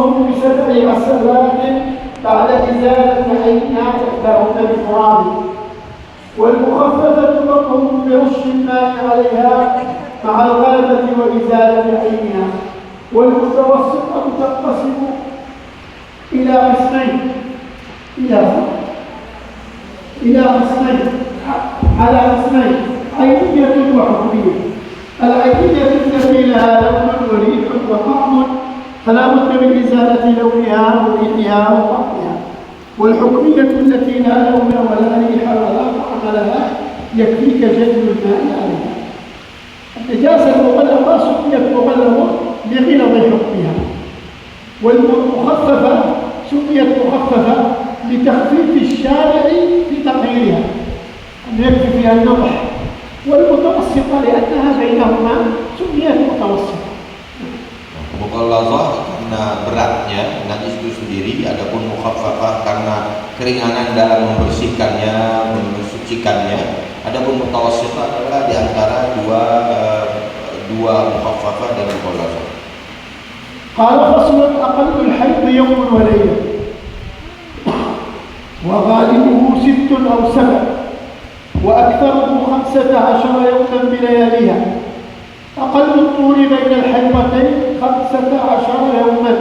تخصهم ب7 حسنات بعد إزالة عينها إحداهن بتراب، والمخففة تطهر برش الماء عليها مع الغلبة وإزالة عينها، والمتوسطة تنقسم إلى قسمين على قسمين عينية وحكمية. العينية التي لها لون وريح وطعم فلا بد من إزالة لونها وريحها وطعمها، والحكمية التي لا لون ولا ريح ولا طعم لها يكفيك جلد الماء عليها. النجاسة المغلظة سميت مغلظة لغلظ حكمها، والمخففة سميت مخففة لتخفيف الشارع في تطهيرها أن يكفي فيها النضح، والمتوسطة لأنها بينهما سميت متوسطة. Mughalladhah karena beratnya najis itu sendiri, adapun mukhaffafah karena keringanan dalam membersihkannya, mensucikannya. Adapun mutawassithah adalah di antara dua mukhaffafah dan mughalladhah. قال فصل أقل الحيض يوم وليلة وغالبه 6 أو 7 وأكثره 15 يوما بلياليها. أقل الطول بين الحيضتين 15 يوما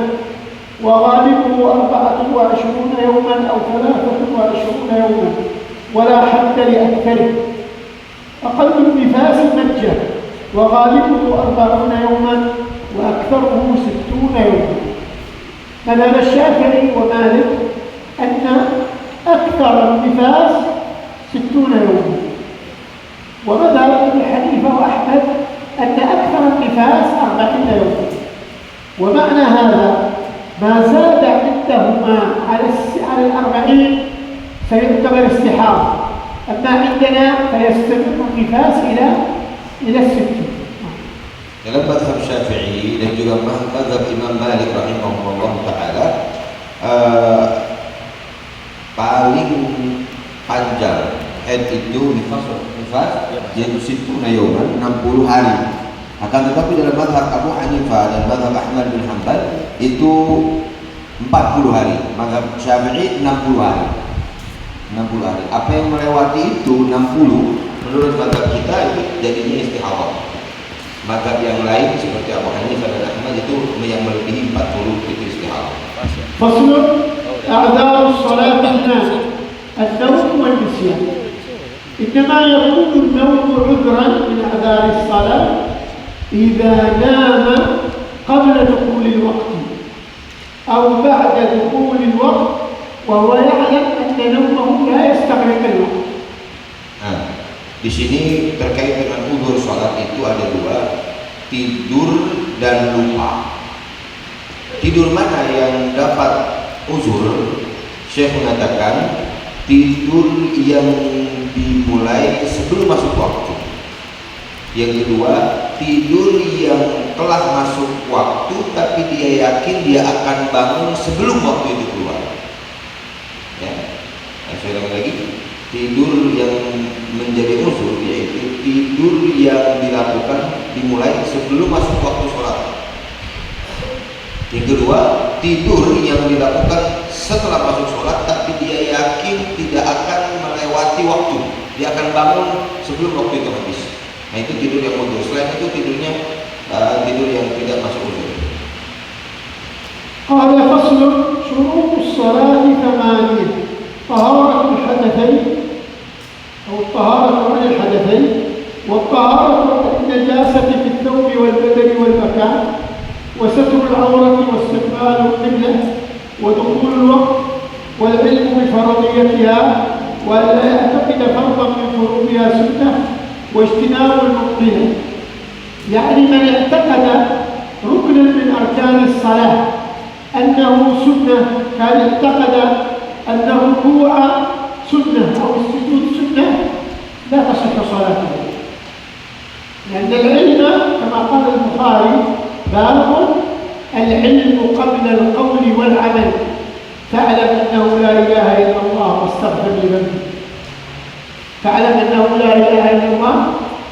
وغالبه 24 يوما أو 23 يوما ولا حد لأكثره. أقل النفاس مجة وغالبه 40 يوما وأكثره 60 يوما. مذهب الشافعي ومالك أن أكثر النفاس 60 يوما، ومذهب ابن حنيفة وأحمد أن أكثر النفاس 40 يوما. ومعنى هذا ما زاد عندهما على 40 سيعتبر استحاضة، أما عندنا فيستمر النفاس إلى 60. Dalam mazhab Syafi'i dan juga mazhab Imam Malik rahimahullah taala, paling panjang haid itu nifas yaitu situna yauman 60 hari. Akan tetapi dalam mazhab Abu Hanifah dan mazhab Ahmad bin Hanbal itu 40 hari. Mazhab Syafi'i 60 hari. 60 hari. Apa yang melewati itu 60 menurut mazhab kita itu jadinya istihadah. Mazhab yang lain seperti Abu Hanifah dan Ahmad itu yang melebihi 40 itu istihadah. Faslun a'dzar as-salat an-nas النوم والنسيان. إنما يكون النوم عذرا من أعذار الصلاة إذا نام قبل دخول الوقت أو بعد دخول الوقت وهو يعلم أن نومه لا يستغرق الوقت. Di sini terkait dengan uzur salat itu ada dua, tidur dan lupa. Tidur mana yang dapat uzur? Syekh mengatakan tidur yang dimulai sebelum masuk waktu. Yang kedua, tidur yang telah masuk waktu tapi dia yakin dia akan bangun sebelum waktu itu keluar. Ya, saya ulangi lagi. Tidur yang menjadi uzur yaitu tidur yang dilakukan dimulai sebelum masuk waktu sholat. Yang kedua, tidur yang dilakukan setelah masuk sholat tapi dia yakin tidak akan melewati waktu, dia akan bangun sebelum waktu itu habis. Nah itu tidur yang uzur. Selain itu tidurnya tidur yang tidak masuk uzur. قال فصل شروط الصلاة 8 طهارة الحدثين أو الطهارة عن الحدثين والطهارة عن النجاسة في الثوب والبدن والمكان وستر العورة واستقبال القبلة ودخول الوقت والعلم بفرضيتها ولا يعتقد فرضا من فروضها سنة واجتناب المبطلة. يعني من اعتقد ركنا من أركان الصلاة أنه سنة كان اعتقد أن الركوع سنة أو السجود سنة لا تصح صلاته، لأن العلم كما قال البخاري باب العلم قبل القول والعمل فاعلم أنه لا إله إلا الله واستغفر لذنبك. فاعلم أنه لا إله إلا الله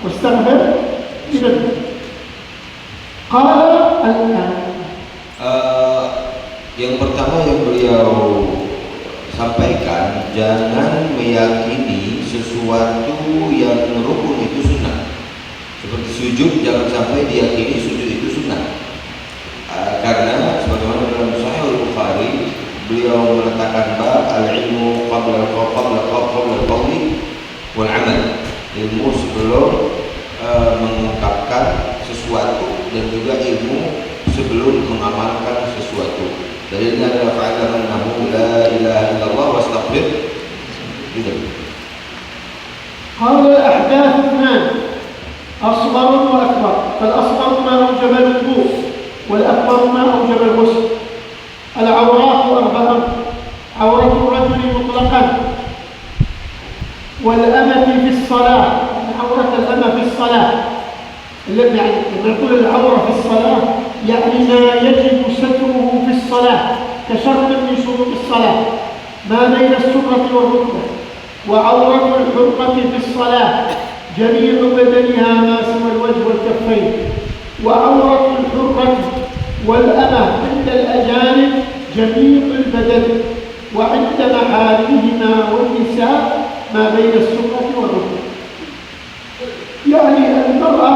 واستغفر لذنبك. قال الآن Yang pertama yang beliau sampaikan, jangan meyakini sesuatu yang rukun itu sunnah. Seperti sujud, jangan sampai diyakini sujud itu sunnah. Karena sebagaimana dalam Sahih Al-Bukhari beliau meletakkan bab al-ilmu qabla al-qawli wal amal. Ilmu sebelum mengungkapkan sesuatu dan juga ilmu sebelum mengamalkan sesuatu. Dalilnya adalah fa'alam annahu la ilaha illallah wastaghfir lidzambik. قال الأحداث اثنان أصغر وأكبر، فالأصغر ما أوجب الوضوء والأكبر ما أوجب الغسل. العورات أربعة: عورة الرجل مطلقا، والأمة في الصلاة، عورة الأمة في الصلاة، يعني لما نقول العورة في الصلاة يعني ما يجب ستره في الصلاة كشرط من شروط الصلاة، ما بين السرة والركبة. وعورة الحرقة في الصلاة جميع بدنها ما سوى الوجه والكفين. وعورة الحرة والأمة عند الأجانب جميع البدن، وعند محارمهما والنساء ما بين السرة والركبة. يعني المرأة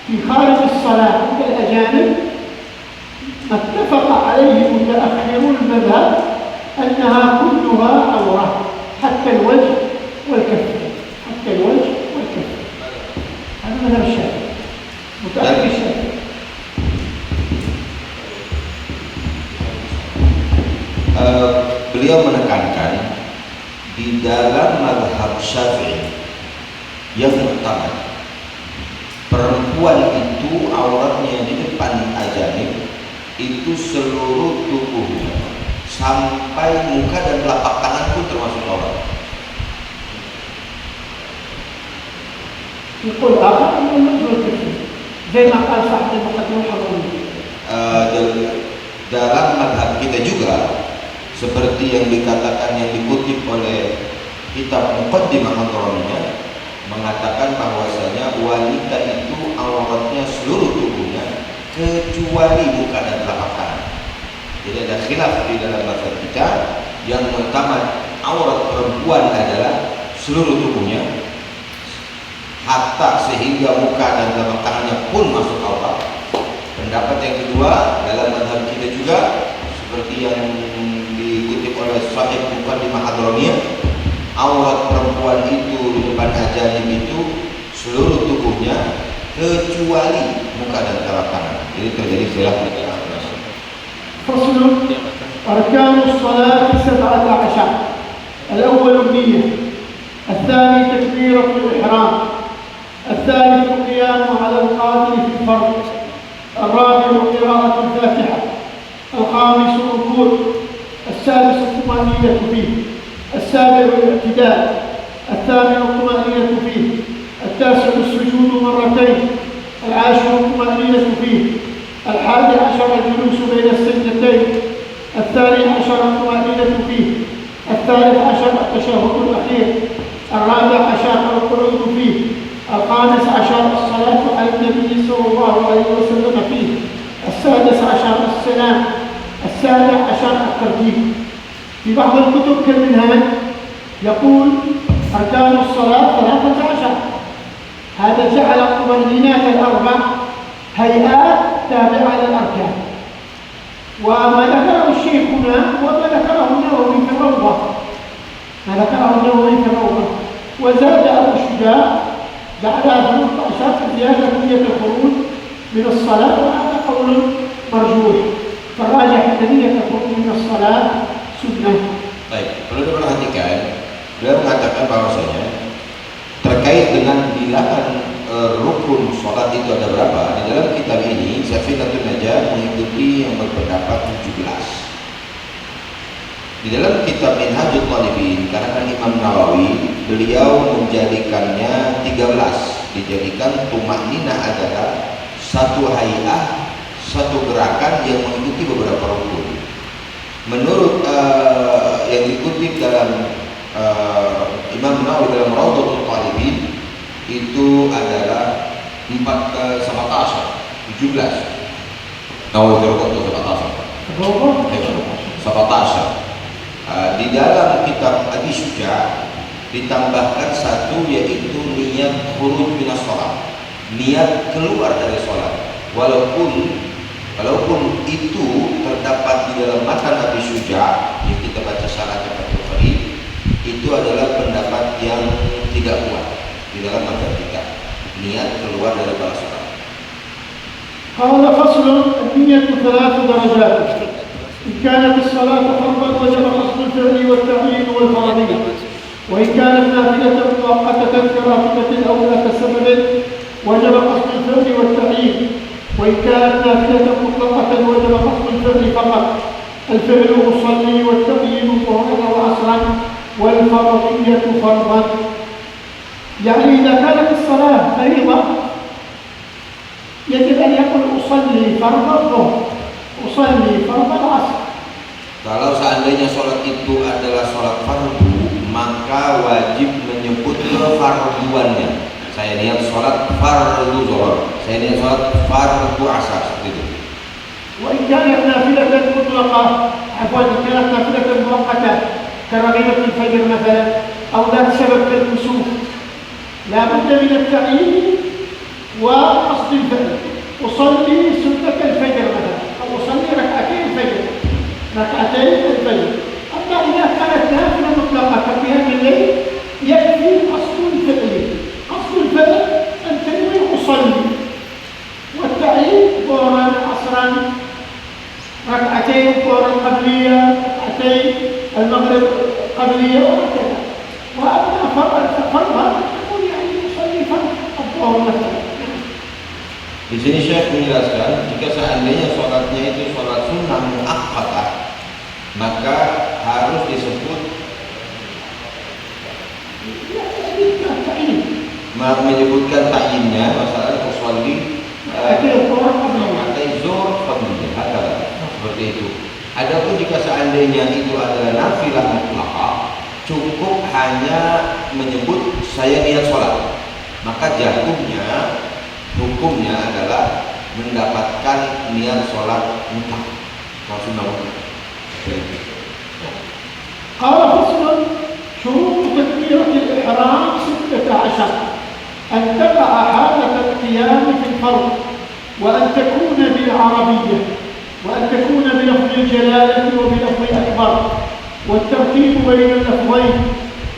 في خارج الصلاة عند الأجانب اتفق عليه متأخر المذهب أنها كلها عورة حتى الوجه والكفين، حتى الوجه والكفين. هذا مذهب الشافعي، متأخر الشافعي. Beliau menekankan di dalam mazhab Syafi'i yang utama, perempuan itu auratnya di depan ajanib itu seluruh tubuhnya sampai muka dan telapak tangan pun termasuk aurat. يقول آخر أنه الوجه والكفين زي ما قال صاحب المقدمة الحضرمية. Dalam mazhab kita juga seperti yang dikatakan, yang dikutip oleh kitab Muqaddimah Hadramiyah, mengatakan bahwasanya wanita itu auratnya seluruh tubuhnya kecuali muka dan telapak tangan. Jadi ada khilaf di dalam mazhab kita, yang pertama aurat perempuan adalah seluruh tubuhnya, hatta sehingga muka dan telapak tangannya pun masuk aurat. Pendapat yang kedua dalam mazhab kita juga seperti yang dikutip oleh Sahih Muqaddimah Hadramiyah, aurat perempuan itu di depan ajanib itu seluruh tubuhnya kecuali muka dan telapak tangan. Jadi terjadi khilaf di dalam mazhab. فصل: أركان الصلاة 17. الأول النية، الثاني تكبيرة الإحرام، الثالث القيام على القادر في الفرض، الرابع قراءة الفاتحة، الخامس الركوع، السادس الطمأنينة فيه، السابع الاعتدال، الثامن الطمأنينة فيه، التاسع السجود مرتين، العاشر الطمأنينة فيه، 11 الجلوس بين السجدتين، 12 الطمأنينة فيه، 13 التشهد الأخير، 14 القعود فيه، 15 الصلاة على النبي صلى الله عليه وسلم فيه، 16 السلام، 17 الترتيب. في بعض الكتب كالمنهاج يقول أركان الصلاة 13. هذا جعل الطمأنينات الأربع هيئات تابعة للأركان. وما ذكره الشيخ هنا وما ذكره النووي في الروضة، ما ذكره النووي في الروضة. وزاد أبو الشجاع بعدها 18 زيادة نية الخروج من الصلاة، وهذا قول مرجوح. فالراجح أن نية الخروج من الصلاة سنة. Baik, perlu diperhatikan, beliau mengatakan bahwasanya terkait dengan bilangan rukun sholat itu ada berapa. Di dalam kitab ini Safinatun Najah mengikuti yang berpendapat 17. Di dalam kitab Minhajul Talibin karangan Imam Nawawi, beliau menjadikannya 13. Dijadikan tumaknina adalah satu hay'ah, satu gerakan yang mengikuti beberapa rukun. Menurut yang dikutip dalam Imam Nawawi dalam Rawdatul Talibin, itu adalah 17. Nawawi Rawdatul 17. dalam kitab Abi Syuja ditambahkan satu, yaitu niat khuruj minas sholat, niat keluar dari sholat. Walaupun itu terdapat di dalam matan Abi Syuja yang kita baca syaratnya Fathul Qarib, itu adalah pendapat yang tidak kuat di dalam mazhab kita, niat keluar dari sholat. قال فصل: النية 3 درجات. إن كانت الصلاة فرضا وجب قصد الفعل والتعيين والفرضية، وإن كانت نافلة مؤقتة كراتبة أو ذات سبب وجب قصد الفعل والتعيين، وإن كانت نافلة مطلقة وجب قصد الفعل فقط. الفعل أصلي والتعيين ظهرا وعصرا والفرضية فرضا. يعني إذا كانت الصلاة فريضة يجب أن يقول أصلي فرض الظهر، أصلي فرض العصر. Kalau seandainya sholat itu adalah sholat fardu, maka wajib menyebut kefarduannya. Saya niat sholat fardu zuhur, saya niat sholat fardu asar, seperti itu. وإن كانت نافلة مطلقة، عفوا إن كانت نافلة مؤقتة كرغيبة الفجر مثلا أو ذات سبب كالكسوف، لا بد من التعيين وقصد الفجر. أصلي سنة الفجر مثلا، أو أصلي ركعتين الفجر. أما إذا كانت نافلة مطلقة كقيام الليل يكفي قصد الفعل. قصد الفعل أن تنوي أصلي، والتعيين ظهرا عصرا، ركعتين الظهر القبلية، ركعتين المغرب قبلية، وهكذا. وأما فرضا يقول يعني يصلي فرض الظهر مثلا. Di sini Syekh menjelaskan, jika seandainya sholatnya itu sholat sunnah muakkatah, maka harus disebut menyebutkan ta'yinnya, masalah usolli zuhur fadliyah, seperti itu. Adapun jika seandainya itu adalah nafilah mutlaqah, cukup hanya menyebut saya niat sholat, maka jatuhnya hukumnya adalah mendapatkan niat sholat mutlak, sunnah mutlak. قال فصل: شروط تكبيرة الإحرام 16. أن تقع حالة القيام في الفرض، وأن تكون بالعربية، وأن تكون بلفظ الجلالة وبلفظ أكبر، والترتيب بين اللفظين،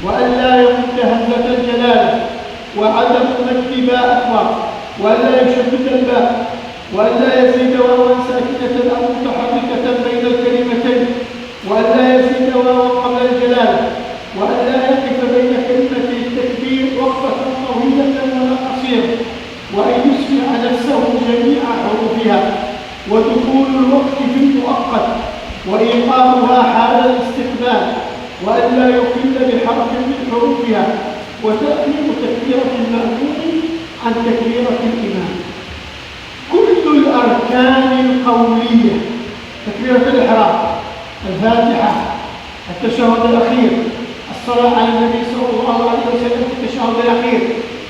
وأن لا يمد همزة الجلالة، وعدم مد باء أكبر، وأن لا يشدد الباء، وأن لا يزيد واوا ساكنة أو متحركة بين الكلمتين، وأن لا يزيد واوا قبل الجلالة، وأن لا يقف بين كلمتي التكبير وقفة طويلة ولا قصيرة، وأن يسمع نفسه جميع حروفها، ودخول الوقت في المؤقت، وإيقافها حال الاستقبال، وأن لا يخل بحرف من حروفها، وتأخير تكبيرة المأموم عن تكبيرة الإمام. كل الأركان القولية، تكبيرة الإحرام، الفاتحة، التشهد الأخير، الصلاة على النبي صلى الله عليه وسلم في التشهد الأخير،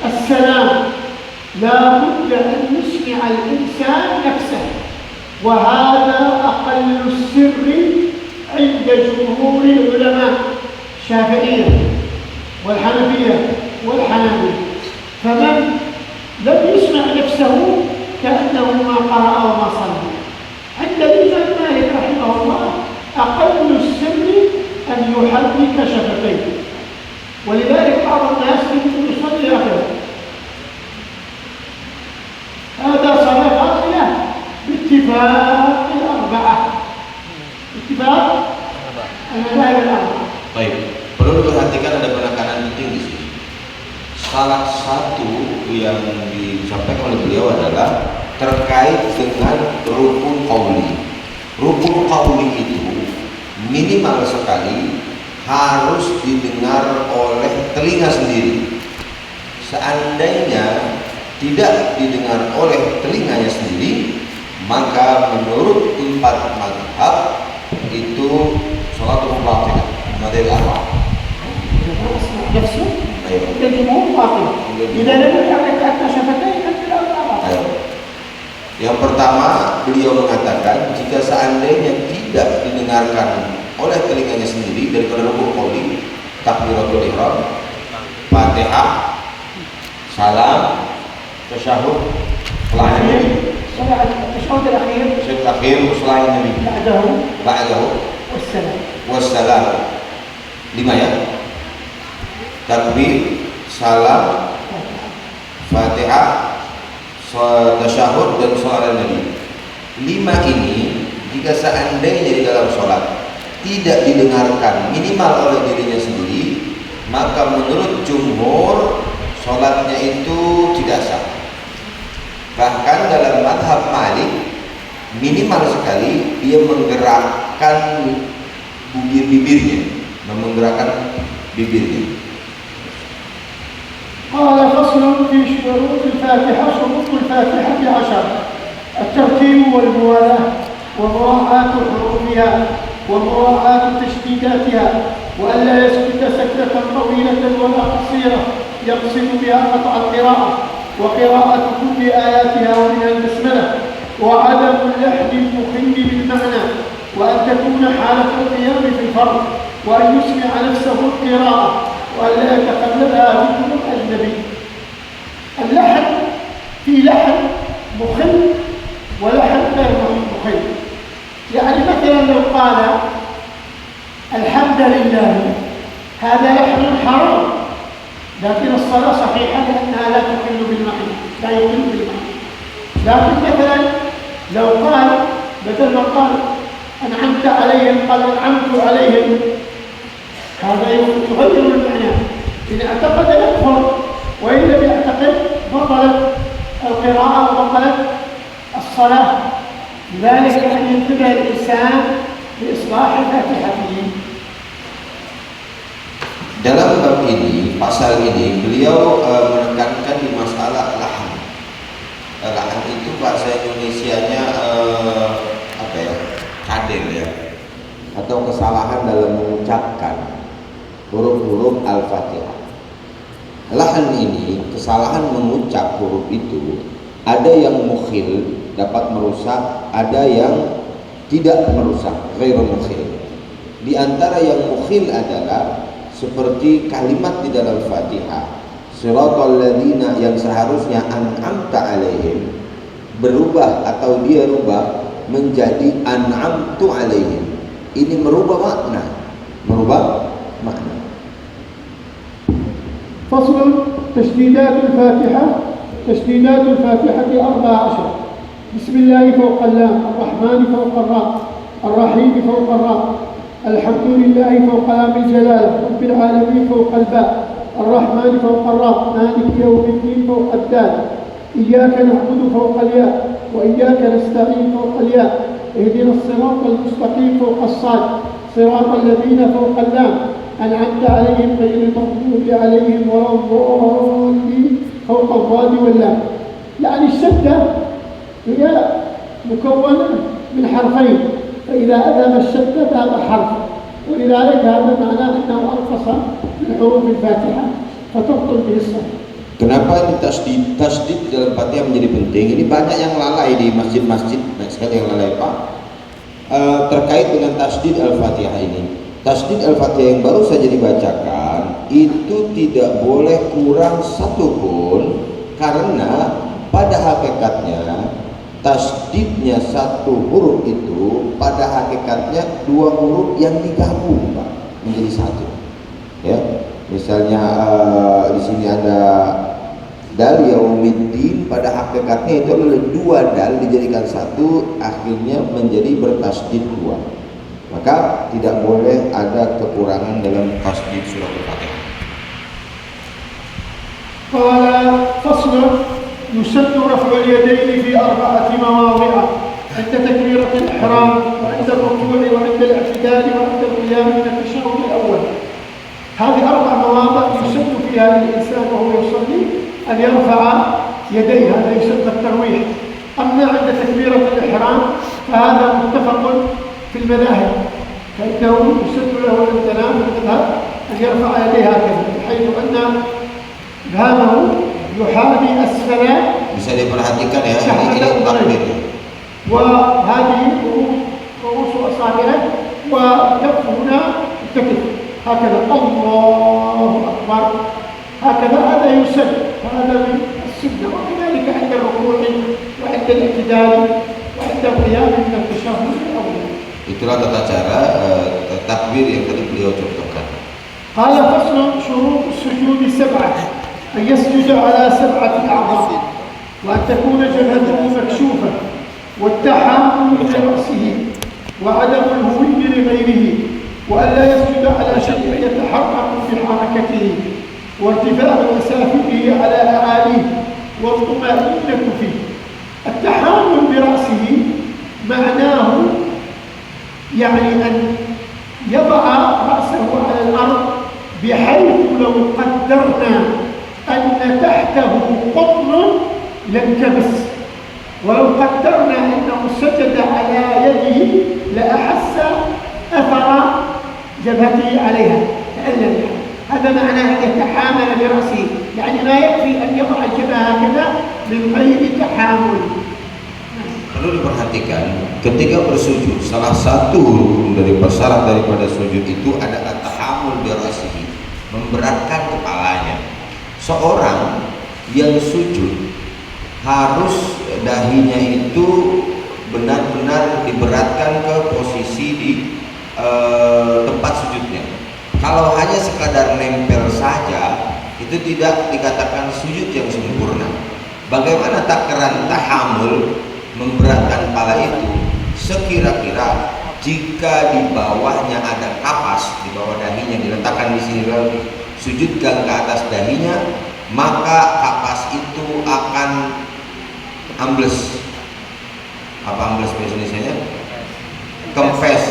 السلام، لا بد أن يسمع الإنسان نفسه، وهذا أقل السر عند جمهور العلماء الشافعية والحنفية والحنابلة. فمن لم يسمع نفسه كأنه ما قرأ وما صلى. عند الإمام مالك رحمه الله أقل السر أن يحرك شفتيه، ولذلك بعض الناس يقول يصلي هكذا. هذا صلاة باطلة باتفاق الأربعة، باتفاق المذاهب الأربعة. Baik, perlu diperhatikan ada penekanan penting di sini. Salah satu yang disampaikan oleh beliau adalah terkait dengan rukun qauli. Rukun qauli itu minimal sekali harus didengar oleh telinga sendiri. Seandainya tidak didengar oleh telinganya sendiri, maka menurut 4 mazhab itu sholat batil. Mazhab apa? Yang pertama, beliau mengatakan jika seandainya tidak didengarkan oleh telinganya sendiri daripada rukuk qouli, takbiratul ihram, Fatihah, salam, tasyahud, selain Nabi. التشهد الأخير Tasyahud akhir selain Nabi. Ba'dahu wassalam. 5 ya. Takbir, salam, Fatihah, tasyahud dan salat Nabi. 5 ini jika seandainya di dalam sholat tidak didengarkan minimal oleh dirinya sendiri, maka menurut jumhur sholatnya itu tidak sah. Bahkan dalam mazhab Malik minimal sekali dia menggerakkan menggerakkan bibirnya. قال فصل في شروط الفاتحة. شروط الفاتحة 10: الترتيب والموالاة ومراعاة حروفها ومراعاة تشديداتها وألا يسكت سكتة طويلة ولا قصيرة يقصد بها قطع القراءة وقراءة كل آياتها ومنها البسملة وعدم اللحن المخل بالمعنى وأن تكون حالة القيام في الفرض وأن يسمع نفسه القراءة وأن لا يتقلدها ذكر أجنبي. اللحن في لحن مخل ولحن غير مخل. يعني مثلا لو قال الحمد لله هذا لحن حرام، لكن الصلاة صحيحة لأنها لا تخل بالمعنى، لا يخل بالمعنى. لكن مثلا لو قال بدل ما قال أنعمت عليهم قال أنعمت عليهم، هذا يغير المعنى. إن اعتقد يكفر، وإن لم يعتقد بطلت القراءة وبطلت الصلاة. لذلك أن ينتبه الإنسان لإصلاح فاتحته. Dalam bab ini, pasal ini, beliau menekankan di masalah lahan. Lahan itu bahasa Indonesianya apa ya? Kader ya, atau kesalahan dalam mengucapkan huruf-huruf Al-Fatihah. Lahan ini, kesalahan mengucap huruf itu, ada yang mukhil, dapat merusak, ada yang tidak merusak, ghairu mukhil. Di antara yang mukhil adalah seperti kalimat di dalam Fatihah, siratal ladzina, yang seharusnya an'amta alaihim, berubah atau dia rubah menjadi an'amtu alaihim. Ini merubah makna. فصل: تشديدات الفاتحة. تشديدات الفاتحة 14: بسم الله فوق اللام، الرحمن فوق الراء، الرحيم فوق الراء، الحمد لله فوق لام الجلالة، رب العالمين فوق الباء، الرحمن فوق الراء، مالك يوم الدين فوق الدال، إياك نعبد فوق الياء، وإياك نستعين فوق الياء، اهدنا الصراط المستقيم فوق الصاد، صراط الذين فوق اللام، أنعمت عليهم غير المغضوب عليهم ولا الضالين فوق الضاد واللام. يعني الشدة هي مكونة من حرفين، فإذا أذهب الشدة ذهب حرف، ولذلك هذا معناه أنه أنقص من حروف الفاتحة فتبطل به الصلاة. Kenapa ini tasdid dalam Fatihah menjadi penting? Ini banyak yang lalai di masjid-masjid, banyak sekali yang lalai Pak, terkait dengan tasdid Al-Fatihah ini. Tasdid Al-Fatihah yang baru saja dibacakan itu tidak boleh kurang satupun, karena pada hakikatnya tasdidnya satu huruf itu pada hakikatnya dua huruf yang digabung Pak, menjadi satu. Ya, misalnya di sini ada dal yaumiddin, pada hakikatnya itu adalah dua dal dijadikan satu, akhirnya menjadi bertasdid dua. Maka tidak boleh ada kekurangan dalam tasdid surah Al-Fatihah. قال: فصل: يسن رفع اليدين في 4 مواضع: عند تكبيرة الإحرام، وعند الركوع، وعند الاعتدال، وعند القيام من التشهد الأول. هذه 4 مواضع يسن فيها للإنسان وهو يصلي أن يرفع يديه، هذا يسمى الترويح. أما عند تكبيرة الإحرام فهذا متفق في المذاهب، فإنه يسن له الامتنان في المذهب أن يرفع يديه هكذا، بحيث أن إبهامه يحاذي أسفل. Bisa diperhatikan ya, ini takbir. وهذه رؤوس أصابعه وكف هنا الكتف هكذا الله أكبر هكذا. هذا يسد، هذا من السنة. وكذلك عند الركوع وعند الاعتدال وعند القيام من التشهد الأول. Itulah tata cara takbir yang tadi beliau contohkan. قال فصل شروط السجود سبعة: أن يسجد على 7 أعضاء، وأن تكون جبهته مكشوفة، والتحامل لرأسه، وعدم الهوي لغيره، وأن لا يسجد على شيء يتحرك بحركته، وارتفاع مسافته على أعاليه، والطمأنينة فيه. التحامل برأسه معناه يعني أن يضع رأسه على الأرض بحيث لو قدرنا أن تحته قطن لانكبس، ولو قدرنا أنه سجد على يده لأحس أثر جبهته عليها تألم. هذا معناه أن يتحامل برأسه، يعني ما يكفي أن يضع الجبهة هكذا من غير تحامل. Perlu diperhatikan ketika bersujud, salah satu rukun dari persyarat daripada sujud itu adalah tahammul birasihi, memberatkan kepalanya. Seorang yang sujud harus dahinya itu benar-benar diberatkan ke posisi di tempat sujudnya. Kalau hanya sekadar nempel saja, itu tidak dikatakan sujud yang sempurna. Bagaimana takaran tahammul memberatkan kepala itu? Sekira-kira jika di bawahnya ada kapas, di bawah dahinya diletakkan di sini lalu sujudkan ke atas dahinya, maka kapas itu akan ambles. Apa ambles bahasa Indonesianya? Kempes.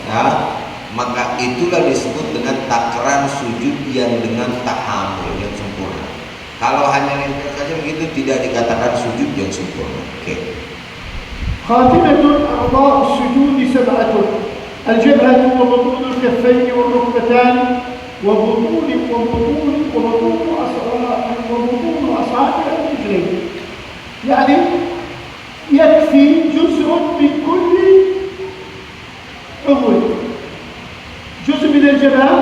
Ya, maka itulah disebut dengan takaran sujud yang dengan tahammul yang sempurna. Kalau hanya nempel saja begitu tidak dikatakan sujud yang sempurna. Oke. خاتمة أعضاء السجود 7: الجبهة وبطون الكفين والركبتان وبطون أصابع الرجلين. يعني يكفي جزء من كل عضو، جزء من الجبهة،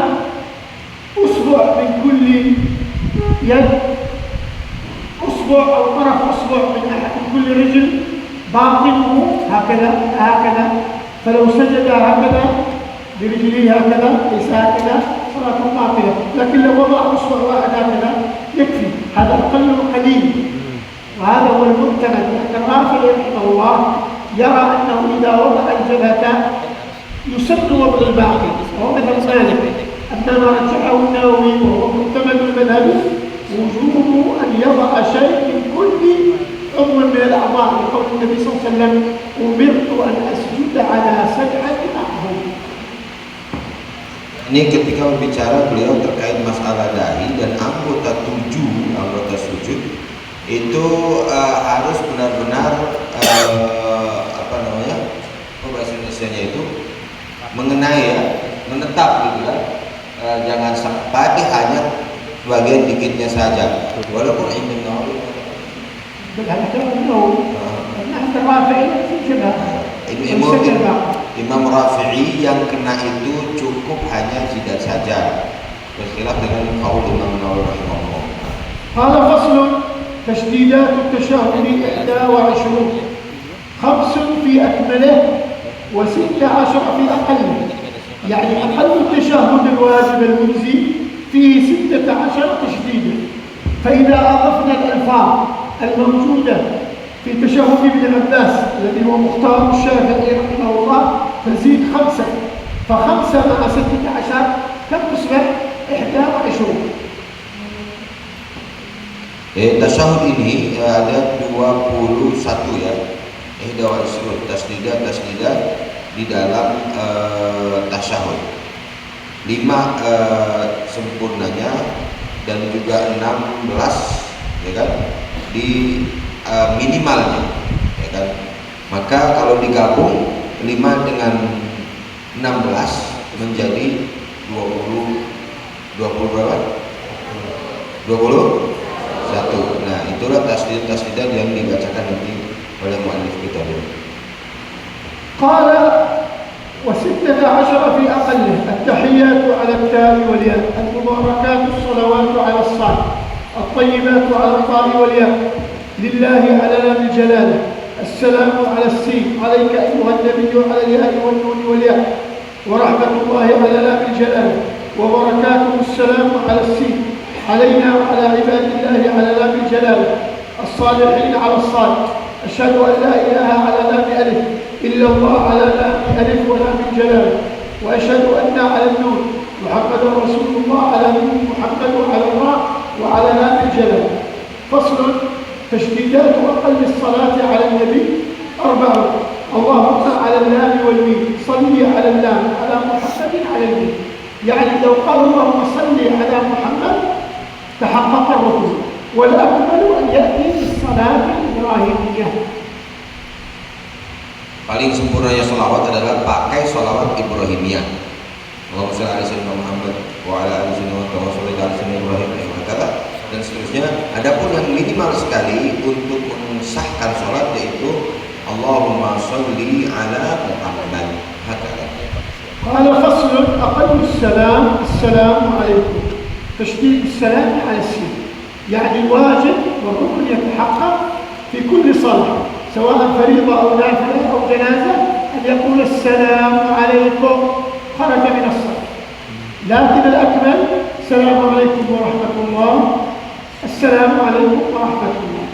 أصبع من كل يد، أصبع أو طرف أصبع من كل رجل، باطنه هكذا. فلو سجد هكذا برجليه هكذا ليس هكذا صلاة باطلة، لكن لو وضع أصبع واحد هكذا يكفي. هذا أقل قليل، وهذا هو المعتمد. لأن الرافعي رحمه الله يرى أنه إذا وضع الجبهة يسن وضع الباقي، وهو مثل مالك. أنما رجحه النووي وهو معتمد المذهب وجوب أن يضع شيء من كل عضو من الأعضاء، لقول النبي صلى الله عليه وسلم: أمرت أن أسجد على 7 أعضاء. Ini ketika berbicara beliau terkait masalah dahi dan anggota sujud itu harus benar-benar bahasa Indonesianya itu mengenai ya, menetap gitu kan. Jangan sampai hanya bagian dikitnya saja. Walaupun Imam Rafi'i yang kena itu cukup hanya jidat saja, berkhilaf dengan qaul Imam Nawawi rahimahullah. هذا فصل تشديدات التشهد 21: 5 في أكمله و16 في أقله. يعني أقل التشهد الواجب المجزي فيه 16 تشديدا. فإذا أضفنا الألفاظ الموجودة في تشهد ابن عباس الذي هو مختار الشافعي رحمه الله تزيد 5، ف5 مع 16 كم تصبح؟ 21. Tasyahud ini ada 21 ya. Tasdidah di dalam tasyahud. 5 sempurnanya dan juga 16 ya kan di minimalnya ya kan. Maka kalau digabung 5 dengan 16 menjadi 20 berapa? 21. Nah, itulah tasdidah yang dibacakan nanti oleh muallif kita dulu. قال: و16 عشر في أقله: التحيات على التاء والياء، المباركات الصلوات على الصاد، الطيبات على الطاء والياء، لله على لام الجلالة، السلام على السين، عليك أيها النبي على الياء والنون والياء، ورحمة الله على لام الجلالة، وبركاته السلام على السين، علينا وعلى عباد الله على لام الجلالة، الصالحين على الصاد، أشهد أن لا إله على لام ألف إلا الله على لام ألف ولام الجلالة، وأشهد أن على النون محمد رسول الله على نون محمد وعلى الراء وعلى لام الجلالة. فصل: تشديدات أقل الصلاة على النبي 4: اللهم على اللام والميم، صلي على اللام على محمد على الميم. يعني لو قال اللهم صلي على محمد تحقق الركن، والأكمل أن يأتي بالصلاة الإبراهيمية. Paling sempurnanya sholawat adalah pakai sholawat Ibrahimiyah. Allahumma sholli ala sayyidina Muhammad wa ala ali sayyidina Muhammad wa sholli ala sayyidina Ibrahim dan seterusnya. Adapun yang minimal sekali untuk mensahkan sholat yaitu Allahumma sholli ala Muhammad. Hakata. Qala faslun aqallu salam assalamu alaikum. Tashdid السلام على السين. يعني واجب والركن يتحقق في كل صلاة سواء فريضة أو نافلة أو جنازة أن يقول السلام عليكم خرج من الصلاة. لكن الأكمل السلام عليكم ورحمة الله، السلام عليكم ورحمة الله.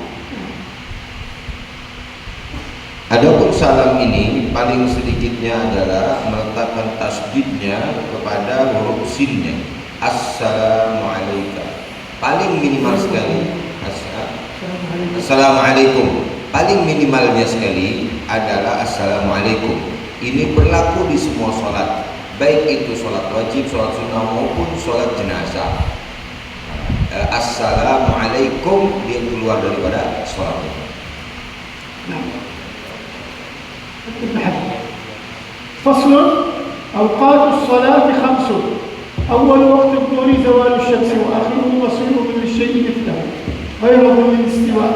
Adapun salam ini paling sedikitnya adalah meletakkan tasdidnya kepada huruf sinnya. Assalamualaikum. Paling minimal sekali Assalamualaikum. Paling minimalnya sekali adalah Assalamualaikum. Ini berlaku di semua sholat, baik itu sholat wajib, sholat sunnah maupun sholat jenazah. Assalamualaikum dia keluar daripada sholat. فصل: أوقات الصلاة 5: أول وقت الظهر زوال الشمس، وآخره وصوله للشيء مثله غير ظل الاستواء،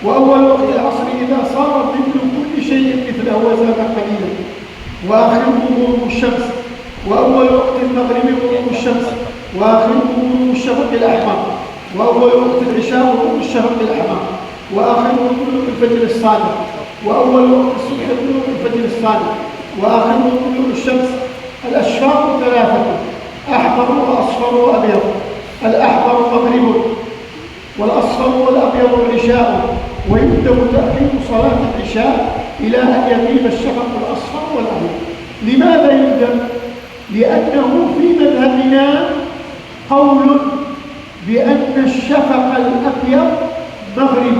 وأول وقت العصر إذا صار مثل كل شيء مثله وزاد قليلا، وآخره غروب الشمس، وأول وقت المغرب غروب الشمس، وآخره غروب الشفق الأحمر، وأول وقت العشاء غروب الشفق الأحمر، وآخره طلوع الفجر الصادق، وأول وقت الصبح طلوع الفجر الصادق، وآخره طلوع الشمس. الأشفاق 3: أحمر وأصفر وأبيض. الأحمر مغرب، والأصفر والأبيض العشاء، ويندب تأخير صلاة العشاء إلى أن يغيب الشفق الأصفر والأبيض. لماذا يندب؟ لأنه في مذهبنا قول بأن الشفق الأبيض مغرب،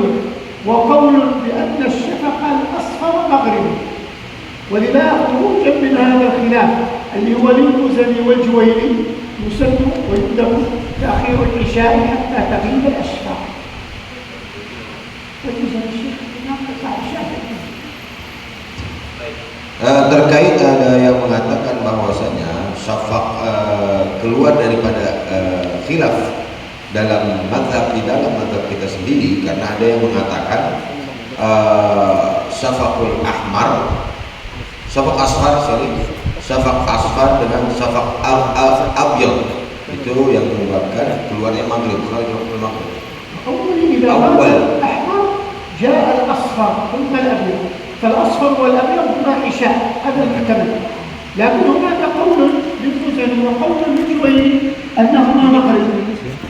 وقول بأن الشفق الأصفر مغرب، ولذا خروجا من هذا الخلاف اللي هو للمزني والجويني يسن ويندب تأخير العشاء حتى تغيب الأشفاق. Terkait ada yang mengatakan bahwasanya syafaq keluar daripada khilaf dalam mazhab di dalam mazhab kita sendiri, karena ada yang mengatakan syafaqul ahmar, syafaq asfar dengan syafaq abyad itu yang menyebabkan keluarnya maghrib. Awal أحمر جاء الأصفر ثم الأبيض، فالأصفر والأبيض هما عشاء، هذا المحتمل. لكن هناك قول للمزني وقول للجويني أنهما مغرب،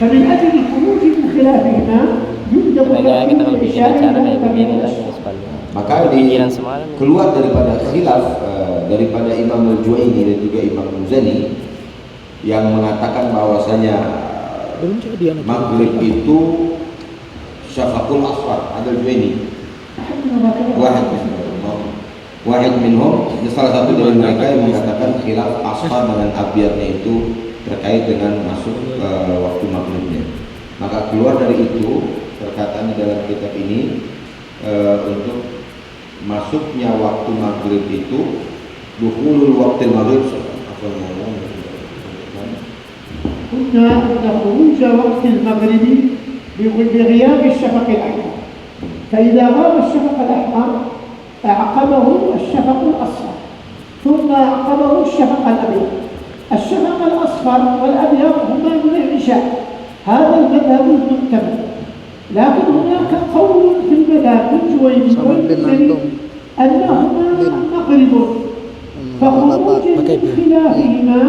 فمن أجل الخروج من خلافهما يندب kita kalau bikin acara kayak begini lah maka keluar daripada khilaf daripada Imam Al-Juwaini dan juga Imam Muzani yang mengatakan bahwasanya maghrib itu syafaqul asfar. Ada Al-Juwaini wahid minhum, salah satu dari mereka yang mengatakan khilaf asfar dengan abyadnya itu terkait dengan masuk waktu maghribnya. Maka keluar dari itu perkataan di dalam kitab ini untuk masuknya waktu maghrib itu dukhulul waqtil maghrib. قلنا أن خروج وقت المغرب بغياب الشفق الأحمر، فإذا غاب الشفق الأحمر أعقبه الشفق الأصفر، ثم أعقبه الشفق الأبيض. الشفق الأصفر والأبيض هما من العشاء، هذا المذهب المعتمد. لكن هناك قول في المذهب الجويني والمنذري أنهما مغرب، فخروج من خلافهما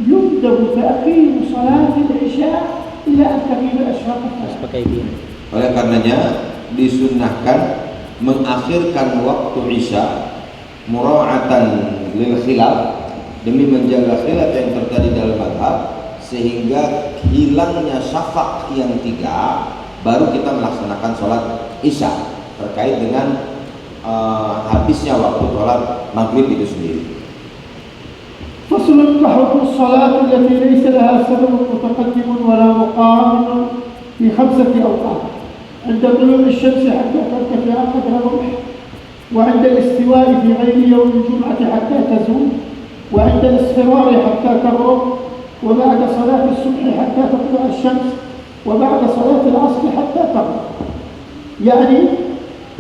يندب تأخير صلاة العشاء إلى أن تغيب الأشفاق الثلاث. Oleh karenanya disunnahkan mengakhirkan waktu isya mura'atan lil khilaf, demi menjaga khilaf yang terjadi dalam mazhab, sehingga hilangnya syafaq yang 3 baru kita melaksanakan sholat isya, terkait dengan habisnya waktu sholat maghrib itu sendiri. فصل تحرم الصلاة التي ليس لها سبب متقدم ولا مقارن في 5 أوقات: عند طلوع الشمس حتى ترتفع قدر الرمح، وعند الاستواء في غير يوم الجمعة حتى تزول، وعند الاصفرار حتى تغرب، وبعد صلاة الصبح حتى تطلع الشمس، وبعد صلاة العصر حتى تغرب. يعني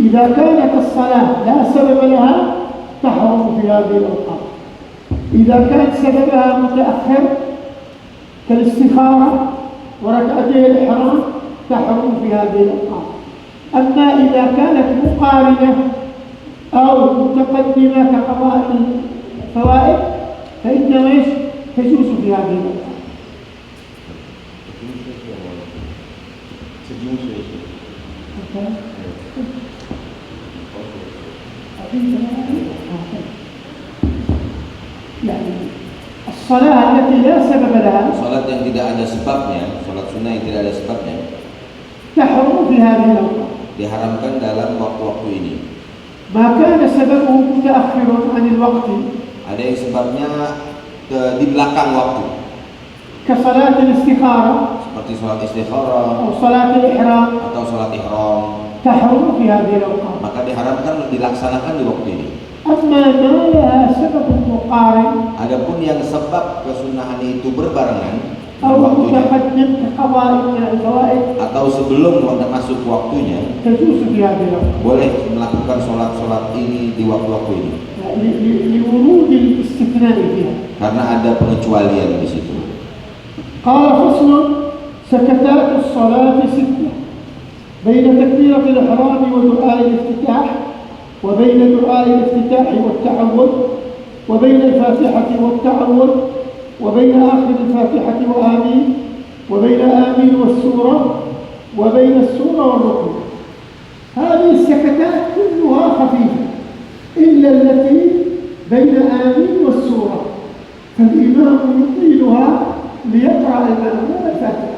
إذا كانت الصلاة لا سبب لها تحرم في هذه الأوقات. إذا كان سببها متأخر كالاستخارة وركعتي الإحرام تحرم في هذه الأوقات. أما إذا كانت مقارنة أو متقدمة كقضاء الفوائد فإنما تجوز في هذه الأوقات. يعني الصلاة التي لا سبب لها، Salat yang tidak ada sebabnya, salat sunnah yang tidak ada sebabnya, تحرم في هذه الأوقات. diharamkan dalam waktu-waktu ini. ما كان سببه متأخر عن الوقت Ada yang sebabnya di belakang waktu, كصلاة الاستخارة seperti salat istikharah أو صلاة الإحرام atau salat ihram, تحرم في هذه الأوقات. maka diharamkan dilaksanakan di waktu ini. أما ما لها سبب مقارن Adapun yang sebab kesunahan itu berbarengan أو dengan waktunya متقدم كقضاء من الفوائد atau sebelum masuk waktunya, تجوز في هذه الأوقات boleh melakukan sholat ini di waktu-waktu ini, لورود الاستثناء فيها. karena ada pengecualian di situ. قال فصل: سكتات الصلاة 6: بين تكبيرة الإحرام ودعاء الافتتاح، وبين دعاء الافتتاح والتعوذ، وبين الفاتحة والتعوذ، وبين آخر الفاتحة وآمين، وبين آمين والسورة، وبين السورة والركوع. هذه السكتات كلها خفيفة إلا التي بين آمين والسورة، فالإمام يطيلها ليقرأ المأموم الفاتحة.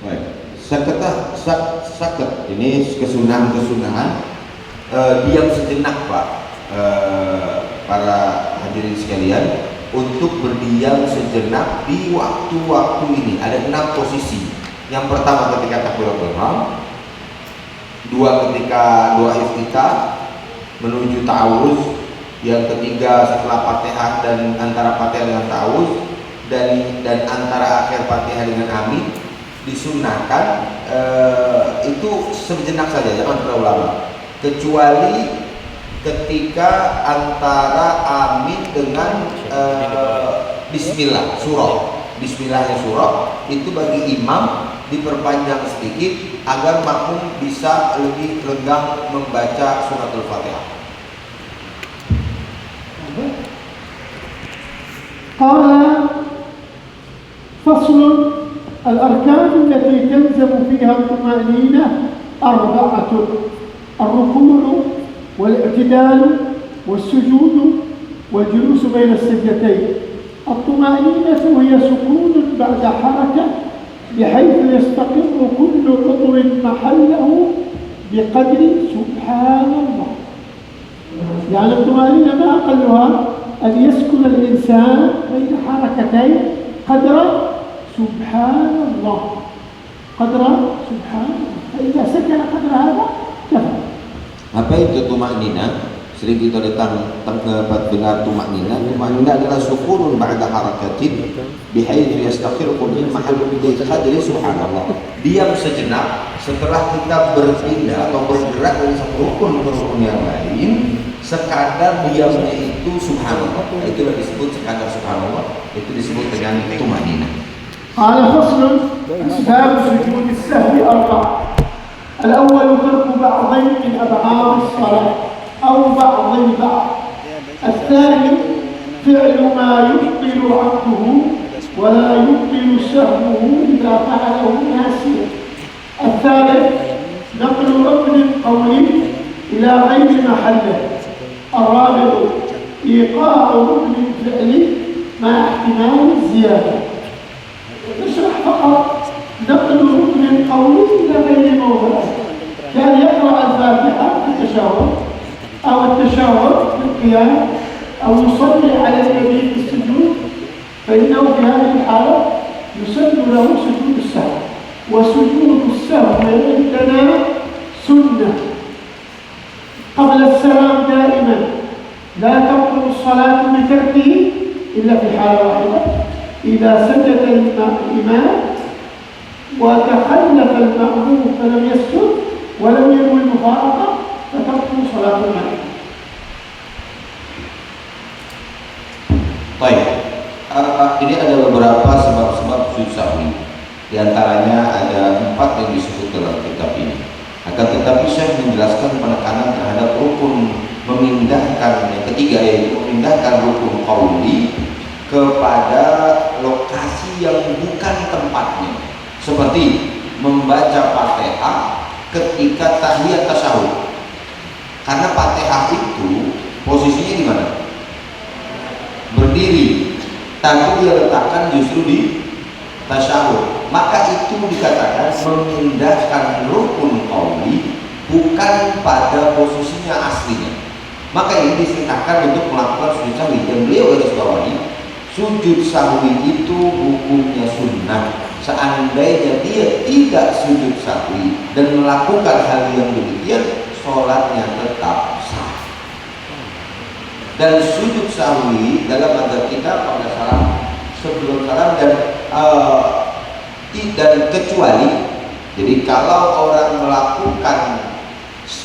Baik, sakat ini kesunahan diam sejenak, Pak, para hadirin sekalian, untuk berdiam sejenak di waktu-waktu ini. Ada 6 posisi. Yang pertama ketika takbiratul ihram, 2 ketika doa iftitah menuju ta'awuz, yang ketiga setelah Fatihah dan antara Fatihah dengan ta'awuz, dan antara akhir Fatihah dengan amin. Disunnahkan itu sejenak saja, jangan terlalu lama, kecuali ketika antara amin dengan bismillah bismillahnya surah itu bagi imam diperpanjang sedikit agar makmum bisa lebih renggang membaca suratul Fatihah. قال: فصل: الأركان التي تلزم فيها الطمأنينة 4: الركوع والاعتدال والسجود والجلوس بين السجدتين. الطمأنينة هي سكون بعد حركة بحيث يستقر كل عضو محله بقدر سبحان الله. يعني الطمأنينة ما أقلها أن يسكن الإنسان بين حركتين قدر سبحان الله، قدر سبحان الله. فإذا سكن قدر هذا كفى. Apa itu tumaknina? sering kita dengar tumaknina adalah sukunun ba'da harakatin bihaitsu yastaqirru bil mahall qadri subhanallah. Diam sejenak setelah kita berpindah atau bergerak dari satu rukun ke rukun yang lain, sekadar diamnya itu subhanallah. Itulah disebut sekadar subhanallah, itu disebut dengan tumaknina. قال فصل أسباب سجود السهو أربعة. الأول ترك بعض من أبعاد الصلاة أو بعض البعض. الثاني فعل ما يبطل عقده ولا يبطل سهوه إذا فعله ناسيا. الثالث نقل ركن قولي إلى غير محله. الرابع إيقاع ركن فعلي مع احتمال الزيادة. نشرح فقط نقل ركن قولي إلى غير موضعه، كان يقرأ الفاتحة في التشهد أو التشهد في القيام أو يصلي على النبي في السجود، فإنه في هذه الحالة يسن له سجود السهو. وسجود السهو عندنا سنة قبل السلام دائما، لا تبطل الصلاة بتركه إلا في حالة واحدة: إذا سجد الإمام وتخلف المأموم فلم يسجد ولم ينوي المفارقة فتبطل صلاة المأموم. Baik, ini ada beberapa sebab-sebab sujud sahwi. Di antaranya ada 4 yang disebut dalam kitab ini. Akan tetapi Syekh menjelaskan penekanan terhadap rukun memindahkan yang ketiga, yaitu memindahkan rukun qauli kepada lokasi yang bukan tempatnya, seperti membaca Fatihah ketika tahiyat tasyahud. Karena Fatihah itu posisinya di mana? Berdiri, tapi dia letakkan justru di tasyahud. Maka itu dikatakan memindahkan rukun qauli bukan pada posisinya aslinya. Maka ini disunahkan untuk melakukan sujud sahwi, dan beliau garis bawahi sujud sahwi itu hukumnya sunnah. Seandainya dia tidak sujud sahwi dan melakukan hal yang demikian, sholatnya tetap sah. Dan sujud sahwi dalam mazhab kita pada salam, sebelum salam, dan kecuali, jadi kalau orang melakukan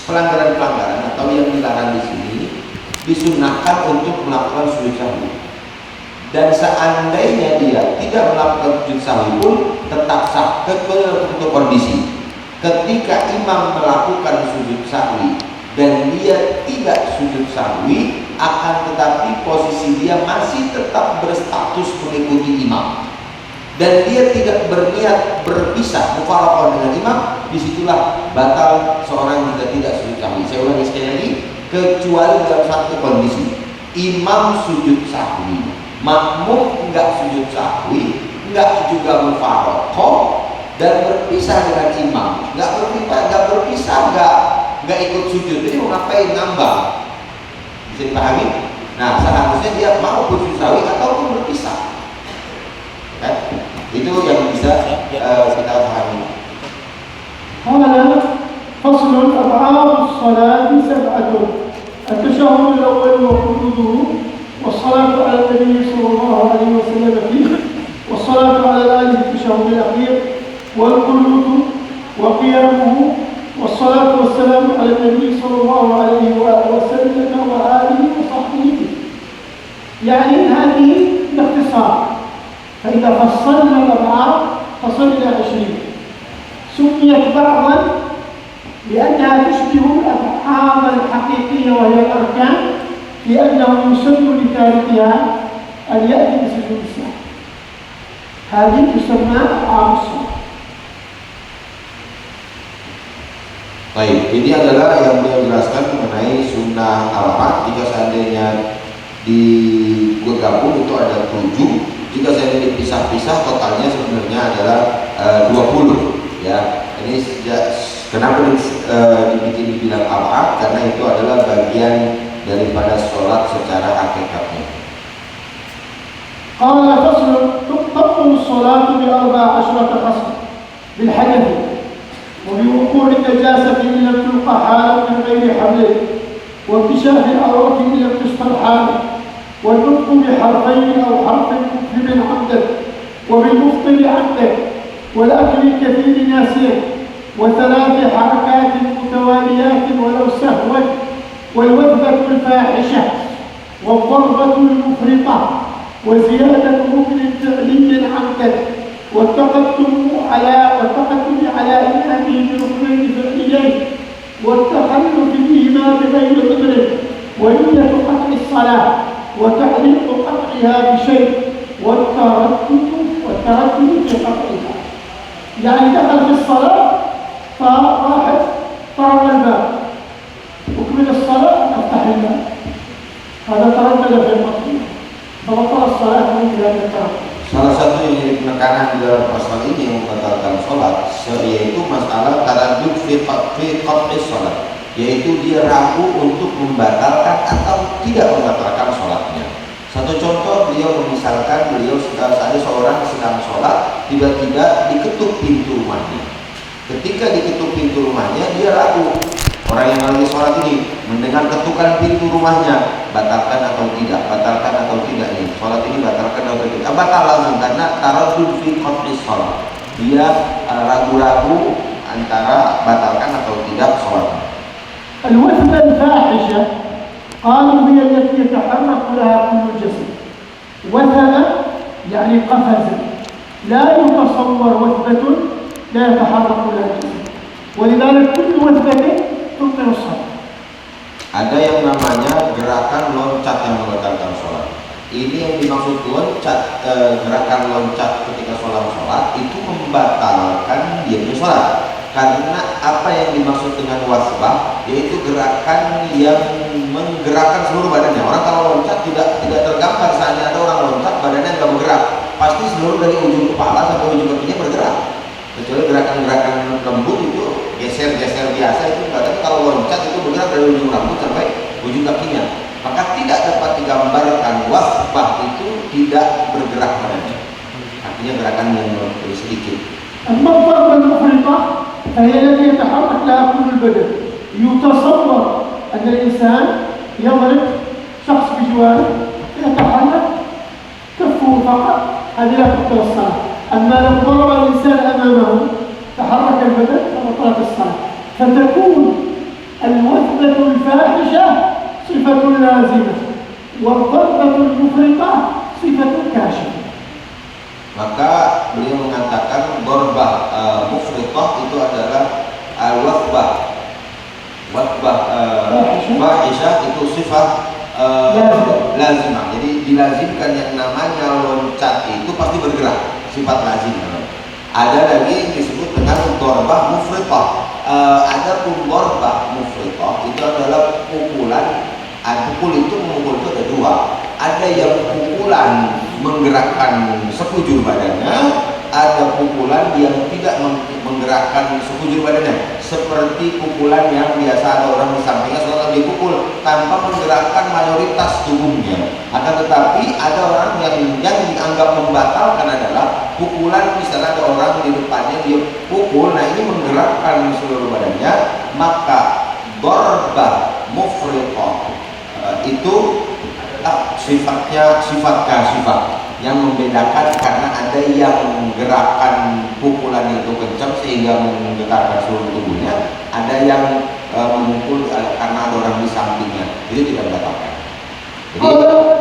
pelanggaran-pelanggaran atau yang dilarang di sini, disunahkan untuk melakukan sujud sahwi. Dan seandainya dia tidak melakukan sujud sahwi pun tetap sah untuk kondisi. Ketika imam melakukan sujud sahwi dan dia tidak sujud sahwi, akan tetapi posisi dia masih tetap berstatus mengikuti imam, dan dia tidak berniat berpisah mufaraqah dengan imam, disitulah batal seorang jika tidak sujud sahwi. Saya ulangi sekali lagi, kecuali dalam satu kondisi: imam sujud sahwi, makmum enggak sujud sahwi, enggak juga mufaraqah, dan berpisah dengan imam, enggak berpisah, enggak ikut sujud. Jadi mau ngapain nambah? Bisa dipahami? Nah, seharusnya dia mau sujud sahwi ataupun berpisah. Kan? Itu yang bisa kita pahami. قال فصل أبعاد الصلاة 7: التشهد الأول وقعوده، والصلاة على النبي صلى الله عليه وسلم فيه، والصلاة على الآل في التشهد الأخير، والقنوت وقيامه، والصلاة والسلام على النبي صلى الله عليه وسلم وآله وصحبه. يعني هذه باختصار. فإذا فصلنا الأبعاد فصلنا 20. سميت بعضا لأنها تشبه الأبعاد الحقيقية وهي الأركان، لأنه يسن لتاركها أن يأتي بسجود السهو. هذه تسمى أبعاد الصلاة. Baik, ini adalah yang beliau jelaskan mengenai sunnah Arafah. Jika seandainya digabung itu ada 7. Jika seandainya dipisah-pisah, totalnya sebenarnya adalah 20. Ya, ini kenapa dibilang Arafah? Karena itu adalah bagian daripada sholat secara hakikatnya. قال فصل: تبطل الصلاة ب14 خصم: بالحدث، وبوقوع النجاسة إن لم تلقى حالا من غير حمل، وانكشاف العورة إن لم تستر حاله، والنطق بحرفين أو حرف مفهم عمدا، وبالمفطر عمدا، والأكل الكثير ناسيا، وثلاث حركات متواليات ولو سهوا، والوثبة الفاحشة، والضربة المفرطة، وزيادة ركن فعلي عمدا، والتقدم على إمامه بركنين فعليين، والتخلف بهما بغير عذر، ونية قطع الصلاة، وتعليق قطعها بشيء، والتردد في قطعها. يعني دخل في الصلاة فواحد طرق الباب، أكمل الصلاة أفتح الباب، هذا تردد في المطلوب فبطل الصلاة من هذا التردد. Salah satu yang jadi penekanan di dalam pasal ini yang membatalkan sholat, yaitu masalah taraddud fi qat'i sholat, yaitu dia ragu untuk membatalkan atau tidak membatalkan sholatnya. Satu contoh, beliau ada seorang sedang sholat, tiba-tiba diketuk pintu rumahnya. Ketika diketuk pintu rumahnya, dia ragu. Orang yang lagi sholat ini mendengar ketukan pintu rumahnya, batalkan atau tidak nih, sholat ini batalkan atau tidak? Batal langsung, karena taraddud fi qat'i sholat. Dia ragu-ragu antara batalkan atau tidak sholatnya. الوثبة الفاحشة قالوا هي التي يتحرك لها كل الجسد. وثب يعني قفز، لا يتصور وثبة لا يتحرك لها الجسد، ولذلك كل وثبة تبطل الصلاة. Ada yang namanya gerakan loncat yang membatalkan sholat. Ini yang dimaksud loncat, gerakan loncat ketika sholat itu membatalkan dia punya sholat. Karena apa yang dimaksud dengan wasbah, yaitu gerakan yang menggerakkan seluruh badannya. Orang kalau loncat tidak tergambar saatnya ada orang loncat badannya nggak bergerak. Pasti seluruh dari ujung kepala sampai ujung kakinya bergerak. Kecuali gerakan-gerakan lembut itu geser-geser biasa itu, tapi kalau loncat itu bergerak dari ujung rambut sampai ujung kakinya. Maka tidak dapat digambarkan wasbah itu tidak bergerak badannya. Artinya gerakan yang lebih sedikit. الضربة المفرطة فهي التي يتحرك لها كل البدن. يتصور أن الإنسان يضرب شخص بجواره يتحرك كفه فقط، هذه لا تبطل الصلاة. أما لو ضرب الإنسان أمامه تحرك البدن فبطلت الصلاة. فتكون الوثبة الفاحشة صفة لازمة، والضربة المفرطة صفة كاشفة. Maka beliau mengatakan dorbah mufritah itu adalah al-wasbah. Fahisyah itu sifat lazimah. Jadi dilazimkan yang namanya loncat itu pasti bergerak, sifat lazim. Ada lagi yang disebut dengan dorbah mufritah. Adapun dorbah mufritah itu adalah pukulan. Pukul itu memukul itu ada dua. Ada yang pukulan menggerakkan sekujur badannya, ada pukulan yang tidak menggerakkan sekujur badannya, seperti pukulan yang biasa ada orang di sampingnya setelah dipukul tanpa menggerakkan mayoritas tubuhnya. Akan tetapi ada orang yang dianggap membatalkan adalah pukulan, misalnya ada orang di depannya dia pukul, nah ini menggerakkan seluruh badannya, maka dorbah mufritah itu sifatnya sifat kasifah yang membedakan, karena ada yang gerakan pukulan itu kencang sehingga menggetarkan seluruh tubuhnya, ada yang memukul karena ada orang di sampingnya, itu tidak membatalkan. Jadi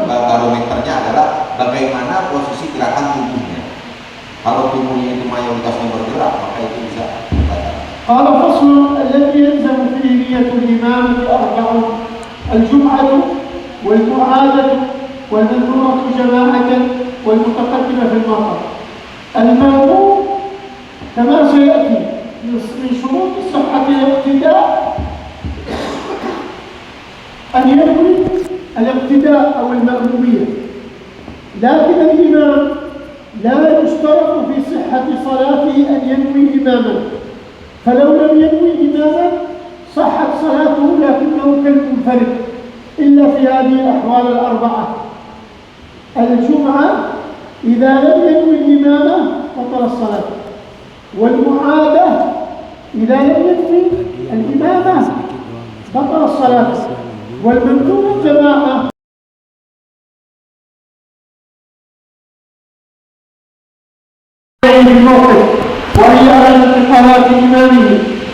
barometernya adalah bagaimana posisi gerakan tubuhnya. Kalau tubuhnya itu mayoritasnya bergerak, maka itu bisa membatalkan. قال فصل الذي يلزم فيه نية الإمامة أربع: الجمعة والمعادة والمنذورة جماعة والمتقدمة في المطر. المأموم كما سيأتي من شروط صحة الاقتداء أن ينوي الاقتداء أو المأمومية، لكن الإمام لا يشترط في صحة صلاته أن ينوي إماما، فلو لم ينوي إماما صحت صلاته لكنه كالمنفرد إلا في هذه الأحوال الأربعة: الجمعة إذا لم ينوي الإمامة بطل الصلاة، والمعادة إذا لم ينوي الإمامة بطل الصلاة، والمندوب جماعة في الموقف وهي على انتقالات إمامه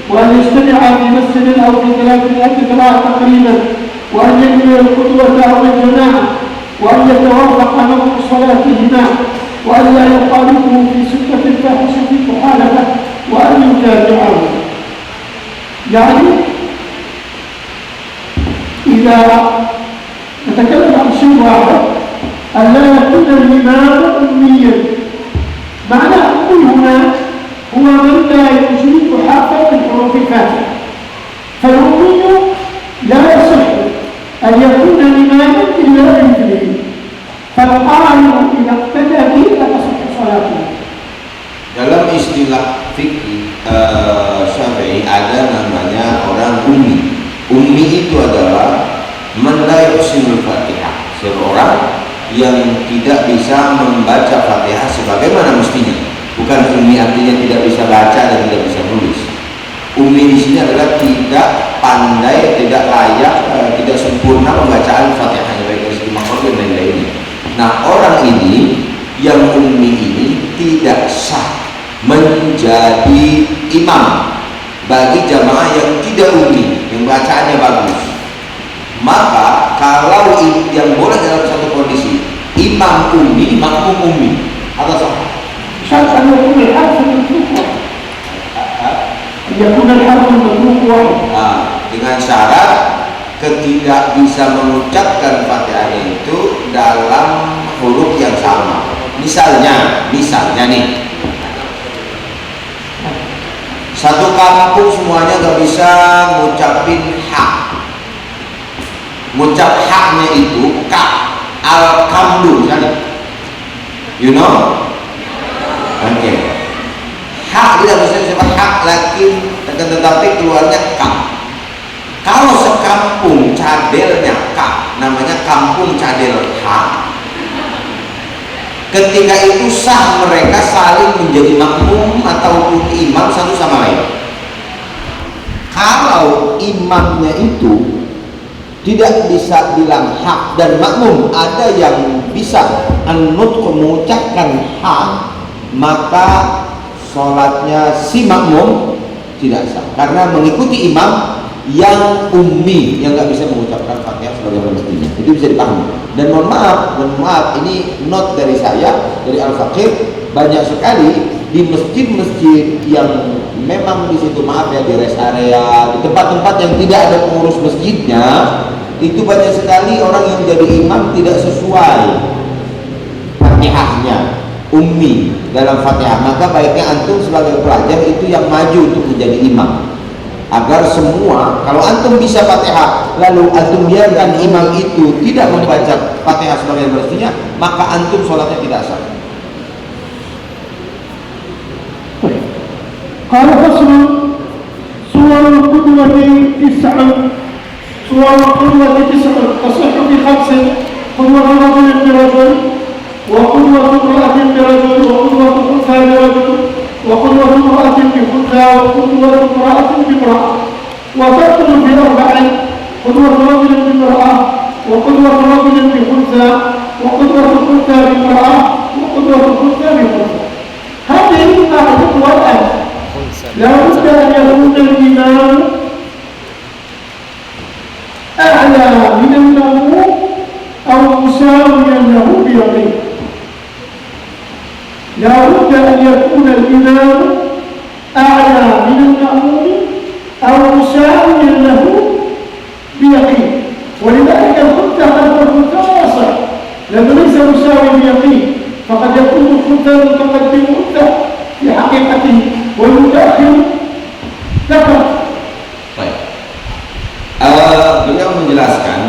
وأن يجتمع في مسجد أو في 300 ذراع تقريبا وأن ينوي القدوة أو الجماعة وأن يتوافق نوع صلاتهما وأن لا يخالفه في سكة الفاحشة مخالفة وأن يتابعه. يعني إذا نتكلم عن شيء واحد أن لا يكون الإمام أميا. معنى أمي هنا هو من لا يجيد حرفا من حروف الفاتحة، فالأمي لا يصح أن يكون إماما إلا بإذنه، فالقارئ إذا اقتدى به لا تصح صلاته. Dalam istilah fikih Syafi'i ada namanya orang ummi. Ummi itu adalah man la yuhsinul Fatihah, seorang yang tidak bisa membaca Fatihah sebagaimana mestinya. Bukan ummi artinya tidak bisa baca dan tidak bisa menulis. Ummi di sini adalah tidak pandai, tidak layak, tidak sempurna pembacaan Fatihahnya baik dari segi makhraj dan lain-lainnya. Nah, orang ini yang ummi ini tidak sah menjadi imam bagi jamaah yang tidak ummi, yang bacaannya bagus. Maka kalau yang boleh dalam satu kondisi imam ummi, makmum ummi, atau sah? Syarat an yakun al-harf matruk wahid. Yakun al-harf matruk wahid. Dengan syarat ketidak bisa mengucapkan Fatihah itu dalam huruf yang sama. Misalnya nih, satu kampung semuanya gak bisa ngucapin hak. Ngucap haknya itu kak, al-kamdu misalnya. You know? Oke. Hak tidak bisa disebut hak, lakin tetapi keluarnya kak. Kalau sekampung cadelnya kak, namanya kampung cadel hak. Ketika itu sah mereka saling menjadi makmum ataupun imam satu sama lain. Kalau imamnya itu tidak bisa bilang hak dan makmum ada yang bisa an-nutq mengucapkan hak, maka sholatnya si makmum tidak sah karena mengikuti imam yang ummi, yang nggak bisa mengucapkan Fatihah sebagaimana mestinya. Itu bisa dipahami. Dan mohon maaf, ini note dari saya, dari Al-Faqih, banyak sekali di masjid-masjid yang memang di situ, maaf ya, di rest area, di tempat-tempat yang tidak ada pengurus masjidnya, itu banyak sekali orang yang jadi imam tidak sesuai Fatihahnya, ummi dalam Fatihah. Maka baiknya antum sebagai pelajar itu yang maju untuk menjadi imam, agar semua, kalau antum bisa Fatihah lalu antum biarkan imam itu tidak membaca Fatihah sebagai mestinya, maka antum sholatnya tidak sah. Qala fasl suwar al-qudwati tis'un suwar al-qudwati tis'un tasihhu bi khamsin qudwatu rajulin bi rajul wa qudwatu imra'atin bi rajul wa qudwatu untha bi rajul وقدوة امرأة بأنثى وقدوة امرأة بامرأة وتبطل بأربع: قدوة رجل بامرأة وقدوة رجل بأنثى وقدوة أنثى بامرأة وقدوة أنثى بأنثى. هذه القاعدة والآن لا بد أن يكون الإمام أعلى من المأموم أو مساويا له بيقين. لا بد أن يكون الإمام أعلى من المأموم أو مساويا له بيقين، ولذلك الخنثى خلف الخنثى لا يصح لأنه ليس مساوي بيقين، فقد يكون الخنثى متقدم أنثى في حقيقته والمتأخر ذكر. Beliau menjelaskan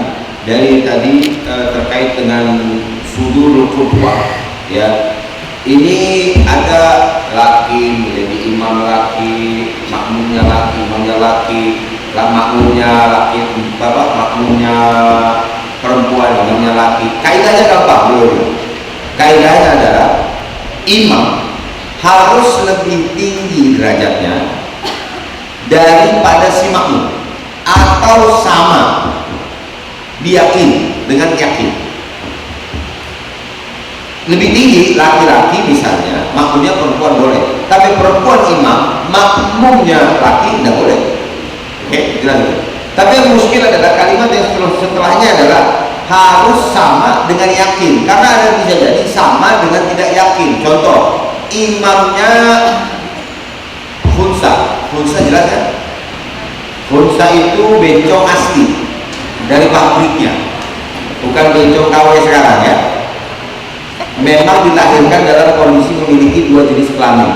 dari tadi terkait dengan sudul khutbah, ya. Ini ada laki menjadi imam laki, makmumnya laki, imamnya laki, makmumnya laki, makmumnya perempuan, imamnya laki. Kaidahnya gampang, bro. Kaidahnya adalah imam harus lebih tinggi derajatnya daripada si makmum atau sama. diyakini dengan yakin. Lebih tinggi laki-laki misalnya, makmumnya perempuan boleh, tapi perempuan imam, makmumnya laki tidak boleh. Oke, jelas. Tapi yang muskil adalah kalimat yang setelahnya adalah harus sama dengan yakin, karena ada bisa jadi sama dengan tidak yakin. Contoh, imamnya khunsa jelas kan? Khunsa itu bencong asli dari pabriknya, bukan bencong KW sekarang ya. Memang dilahirkan dalam kondisi memiliki dua jenis kelamin.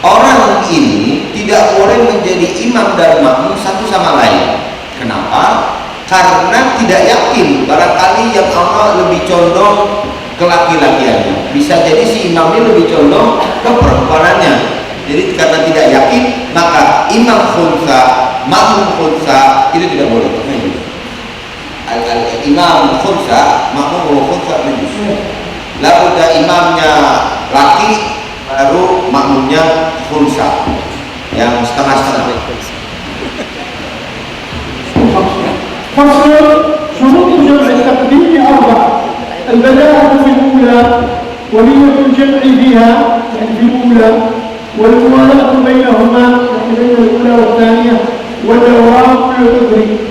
Orang ini tidak boleh menjadi imam dan makmum satu sama lain. Kenapa? Karena tidak yakin. Barangkali yang Allah lebih condong ke laki-lakiannya. Bisa jadi si imam ini lebih condong ke perempuanannya. Jadi karena tidak yakin, maka imam khunsa, makmum khunsa itu tidak boleh. Imam khunsa, makmum khunsa najis. Lalu imamnya laki, baru makmumnya khunsa yang setengah-setengah. فصل شروط جمع التقديم أربع: البداءة في الأولى ونية الجمع فيها يعني في الأولى، والموالاة بينهما يعني بين الأولى والثانية، والدوام العذر.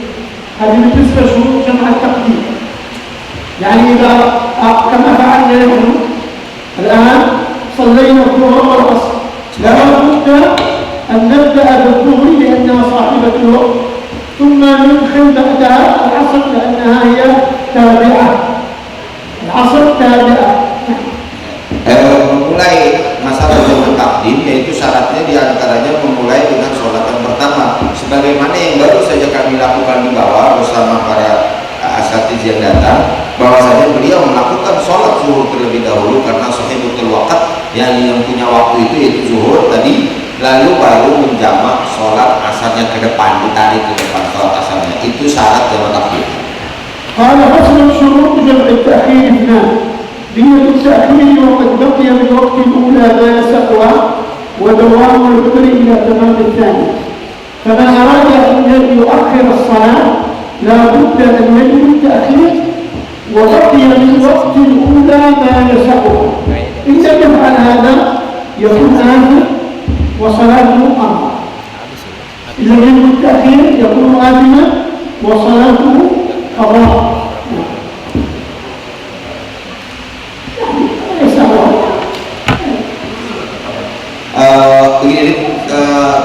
هذه بالنسبة شروط جمع التقديم. يعني إذا كما فعلنا نحن الآن صلينا الظهر والعصر، لا بد أن نبدأ بالظهر لأنها صاحبة الوقت، ثم ندخل بعدها العصر لأنها هي تابعة. العصر تابعة. Memulai masalah jamak takdim, yaitu syaratnya diantaranya memulai dengan sholat yang pertama, sebagaimana yang baru saja kami lakukan di bawah bersama para asatiz yang datang, bahwasanya beliau melakukan sholat zuhur terlebih dahulu karena sahibatul waqt, yang punya waktu itu yaitu zuhur tadi, lalu baru menjamak sholat asarnya ke depan, ditarik ke depan sholat asarnya. Itu syarat jamak takdim. قال فصل شروط جمع التأخير اثنان: نية التأخير وقد بقي من وقت الأولى ما يسعها، ودوام العذر إلى تمام الثانية. فمن أراد أن يؤخر الصلاة لا بد أن ينوي التأخير وبقي من وقت الأولى ما يسعها. إن لم يفعل هذا يكون آثم وصلاته قضاء. إن لم ينوي التأخير يكون آثما وصلاته قضاء. Begini,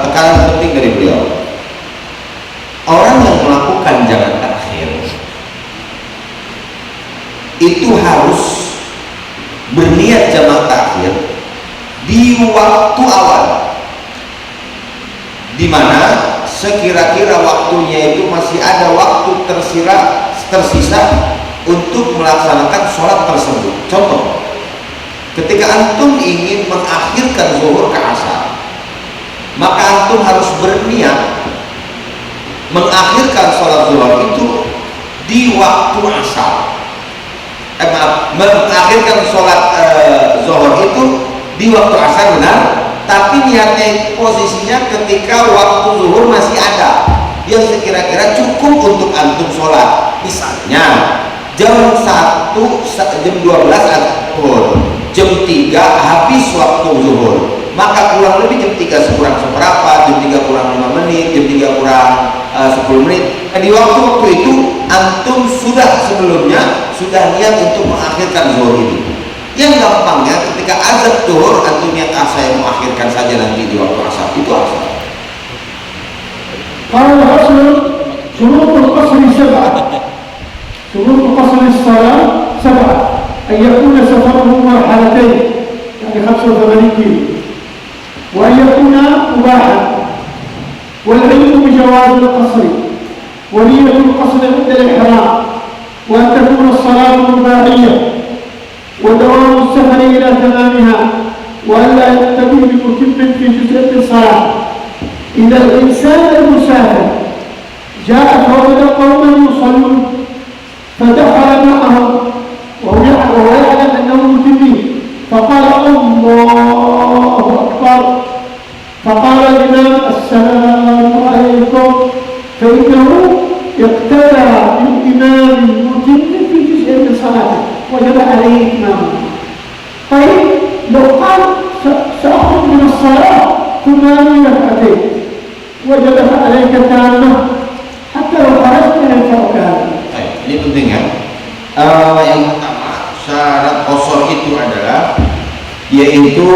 tekanan penting dari beliau. Orang yang melakukan jamak takhir itu harus berniat jamak takhir di waktu awal, di mana sekira-kira waktunya itu masih ada waktu tersisa untuk melaksanakan sholat tersebut. Contoh, ketika antum ingin mengakhirkan zuhur ke asar, maka antum harus berniat mengakhirkan sholat zuhur itu di waktu asar. Mengakhirkan sholat zuhur itu di waktu asar, benar, tapi niatnya posisinya ketika waktu zuhur masih ada yang sekira-kira cukup untuk antum sholat. Misalnya jam 1, jam 12 zuhur, jam 3 habis waktu zuhur, maka kurang lebih jam 3 kurang seberapa, jam 3 kurang 5 menit, jam 3 kurang 10 menit. Di waktu-waktu itu antum sudah sebelumnya sudah niat untuk mengakhirkan zuhur ini. Yang gampangnya ketika azan zuhur antum niat saya mengakhirkan saja nanti di waktu asar, itu asar. قال الأصل شروط القصر 7. شروط قصر الصلاة 7: أن يكون سفره مرحلتين يعني 85 كيلو، وأن يكون مباحا، والعلم بجواز القصر، ونية القصر عند الإحرام، وأن تكون الصلاة رباعية، ودوام السفر إلى تمامها، وأن لا يقتدي بمتم في جزء الصلاة. إذا الإنسان المسافر جاء فوجد قوما يصلون فدخل معهم وهو يعلم أنه متمين، فقال الله أكبر، فقال الإمام السلام عليكم، فإنه اقتدى بالإمام المتم في جزء من صلاته وجب عليه إتمامه. طيب لو قال سأخرج من الصلاة ثم أني ركعتين وجب عليك تامة حتى لو خرجت من الفرقان. Ini penting ya. Yang pertama, syarat qashar itu adalah yaitu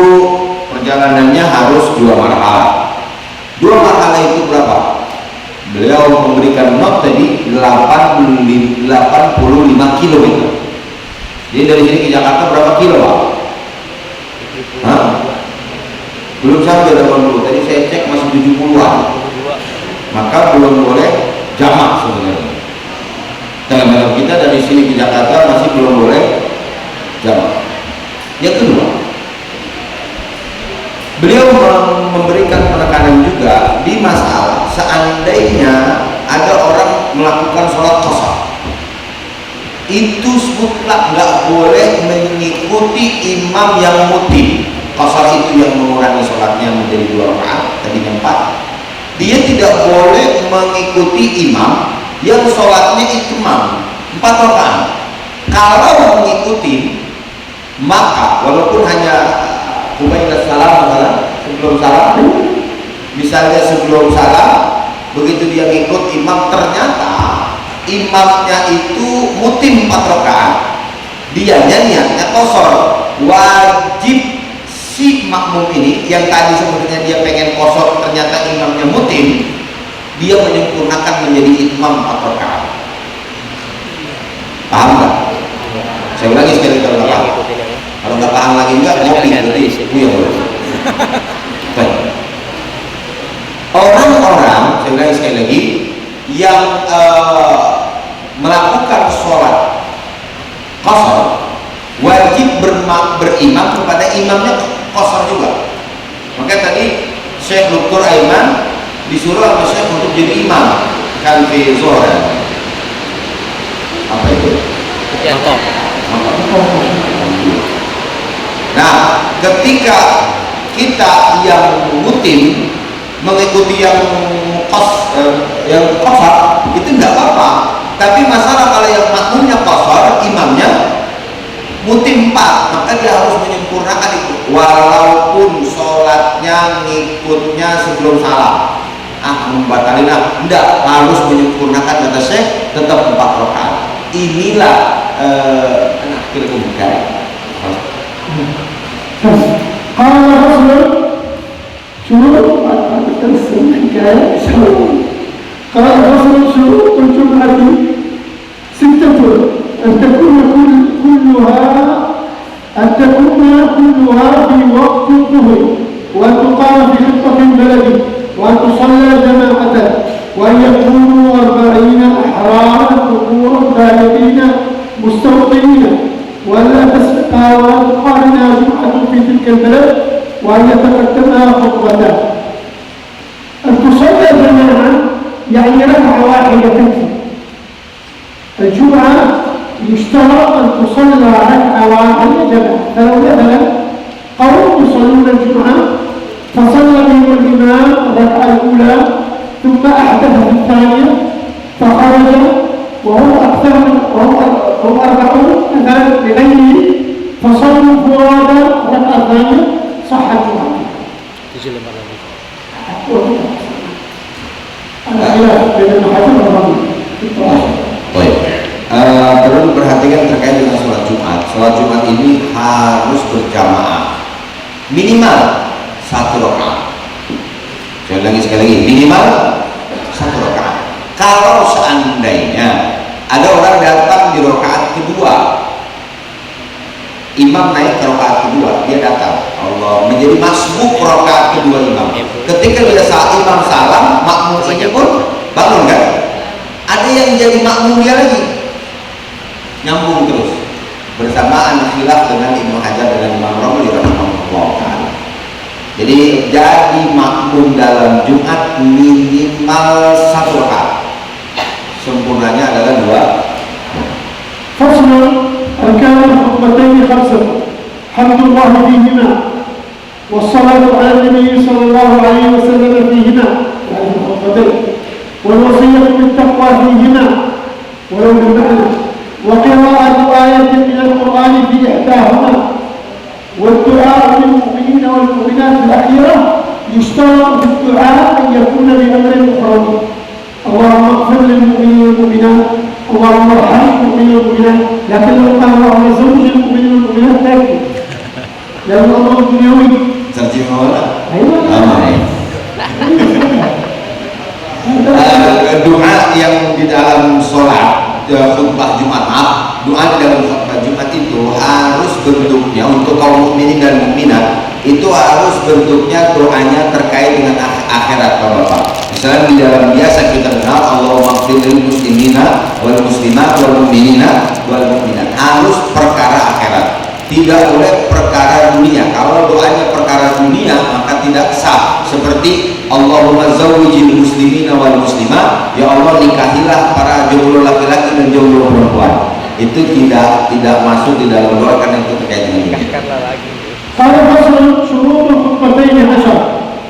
perjalanannya harus 2 marhalah. 2 marhalah itu berapa? Beliau memberikan not tadi 85 km. Jadi dari sini ke Jakarta berapa kilo, Pak? Hah? Belum sampai 80. Tadi saya cek masih 70-an. Maka belum boleh jamak sebenarnya. Dalam kita dari sini ke Jakarta masih belum boleh jamak. Yang kedua, beliau memberikan penekanan juga di masalah seandainya ada orang melakukan sholat qashar, itu mutlak nggak boleh mengikuti imam yang mutim. Qashar itu yang mengurangi sholatnya menjadi 2 rakaat, tadinya 4. Dia tidak boleh mengikuti imam yang sholatnya itmam 4 rakaat. Kalau mengikuti, maka walaupun hanya salam sebelum salam, misalnya sebelum salam, begitu dia ngikut imam ternyata imamnya itu mutim 4 rakaat, dianya niatnya qashar, wajib si makmum ini yang tadi sebenarnya dia pengen qashar ternyata imamnya mutim, dia menyempurnakan menjadi itmam 4 rakaat. Paham nggak? Saya ulangi sekali kalau nggak paham. Kalau nggak paham lagi enggak, ngopi berarti itu yang boleh. Orang-orang, saya ulangi sekali lagi, yang melakukan sholat qashar wajib berimam kepada imamnya qashar juga. Maka tadi Syekh Dr. Aiman disuruh sama Syekh untuk jadi imam kan fi zuhur. Apa itu? Nah, ketika kita yang mutim mengikuti yang qashar itu tidak apa-apa. Tapi masalah kalau yang makmumnya qashar, imamnya mutim 4, maka dia harus menyempurnakan itu. Walaupun sholatnya ngikutnya sebelum salam, membatalin tidak, harus menyempurnakan kata Syekh, tetap 4 rakaat. Inilah akhir kemudian. قال رجل شروط قال رجل شروط الجمعة 6 أن تكون كلها في وقت الظهر، وأن تقام في خطة البلد، وأن تصلى جماعة، وأن يكونوا 40 أحرارا ذكورا بالغين مستوطنين، وأن لا تسبقها ولا تقارنها جمعة في تلك البلد، وأن يتقدمها خطبتان. أن تصلى جماعة يعني ركعة واحدة تكفي. الجمعة يشترط أن تصلى ركعة واحدة جماعة. فلو مثلا قوم يصلون الجمعة فصلى بهم الإمام الركعة الأولى ثم أحدث في الثانية فخرج وهم أكثر وهم 40 مثلا لغيره فصلوا فرادى ركعة ثانية صحت الجمعة. أنا خلاف بين المحاكم والرمي. Perlu perhatikan terkait dengan sholat Jumat. Sholat Jumat ini harus berjamaah, minimal 1 rakaat. Saya ulangi sekali lagi, minimal 1 rakaat. Kalau seandainya ada orang datang di rakaat kedua, imam naik ke rakaat kedua, dia datang, Allah menjadi masbuk rakaat kedua imam. Ketika dia saat imam salam, makmum ini pun bangun kan? Ada yang jadi makmum dia lagi, nyambung terus. Bersamaan khilaf dengan Ibnu Hajar dengan Imam Romli rahimahullah taala. Jadi jadi makmum dalam Jumat minimal 1 rakaat. Sempurnanya adalah 2. فصل أركان الخطبتين 5 حمد الله فيهما والصلاة على النبي صلى الله عليه وسلم فيهما يعني الخطبتين والوصية بالتقوى فيهما ولو بالمعنى، وقراءة آية من القرآن في إحداهما، والدعاء للمؤمنين والمؤمنات الأخيرة يشترط في الدعاء أن يكون بأمر أخروي. اللهم اغفر للمؤمنين والمؤمنات، اللهم ارحم المؤمنين والمؤمنات، لكن لو قال اللهم زوج المؤمنين والمؤمنات لا يكفي، لأن الأمر الدنيوي. Terjemah mana? أيوة. Doa yang di dalam sholat khutbah Jumat, doa di dalam khutbah Jumat itu harus bentuknya untuk kaum mukminin dan mukminat itu harus bentuknya doanya terkait dengan akhirat, Bapak. Misalnya di dalam biasa kita dengar Allahumma ighfir lil muslimina wal muslimat wal mu'minina wal mu'minat, harus perkara akhirat, tidak boleh perkara dunia. Kalau doanya perkara dunia maka tidak sah. Seperti Allahumma zawwijil muslimina wal muslimat, ya Allah nikahilah para jomblo laki-laki dan jomblo perempuan. Itu tidak masuk di dalam doa karena itu terkait dengan dunia. قال فصل شروط الخطبتين 10: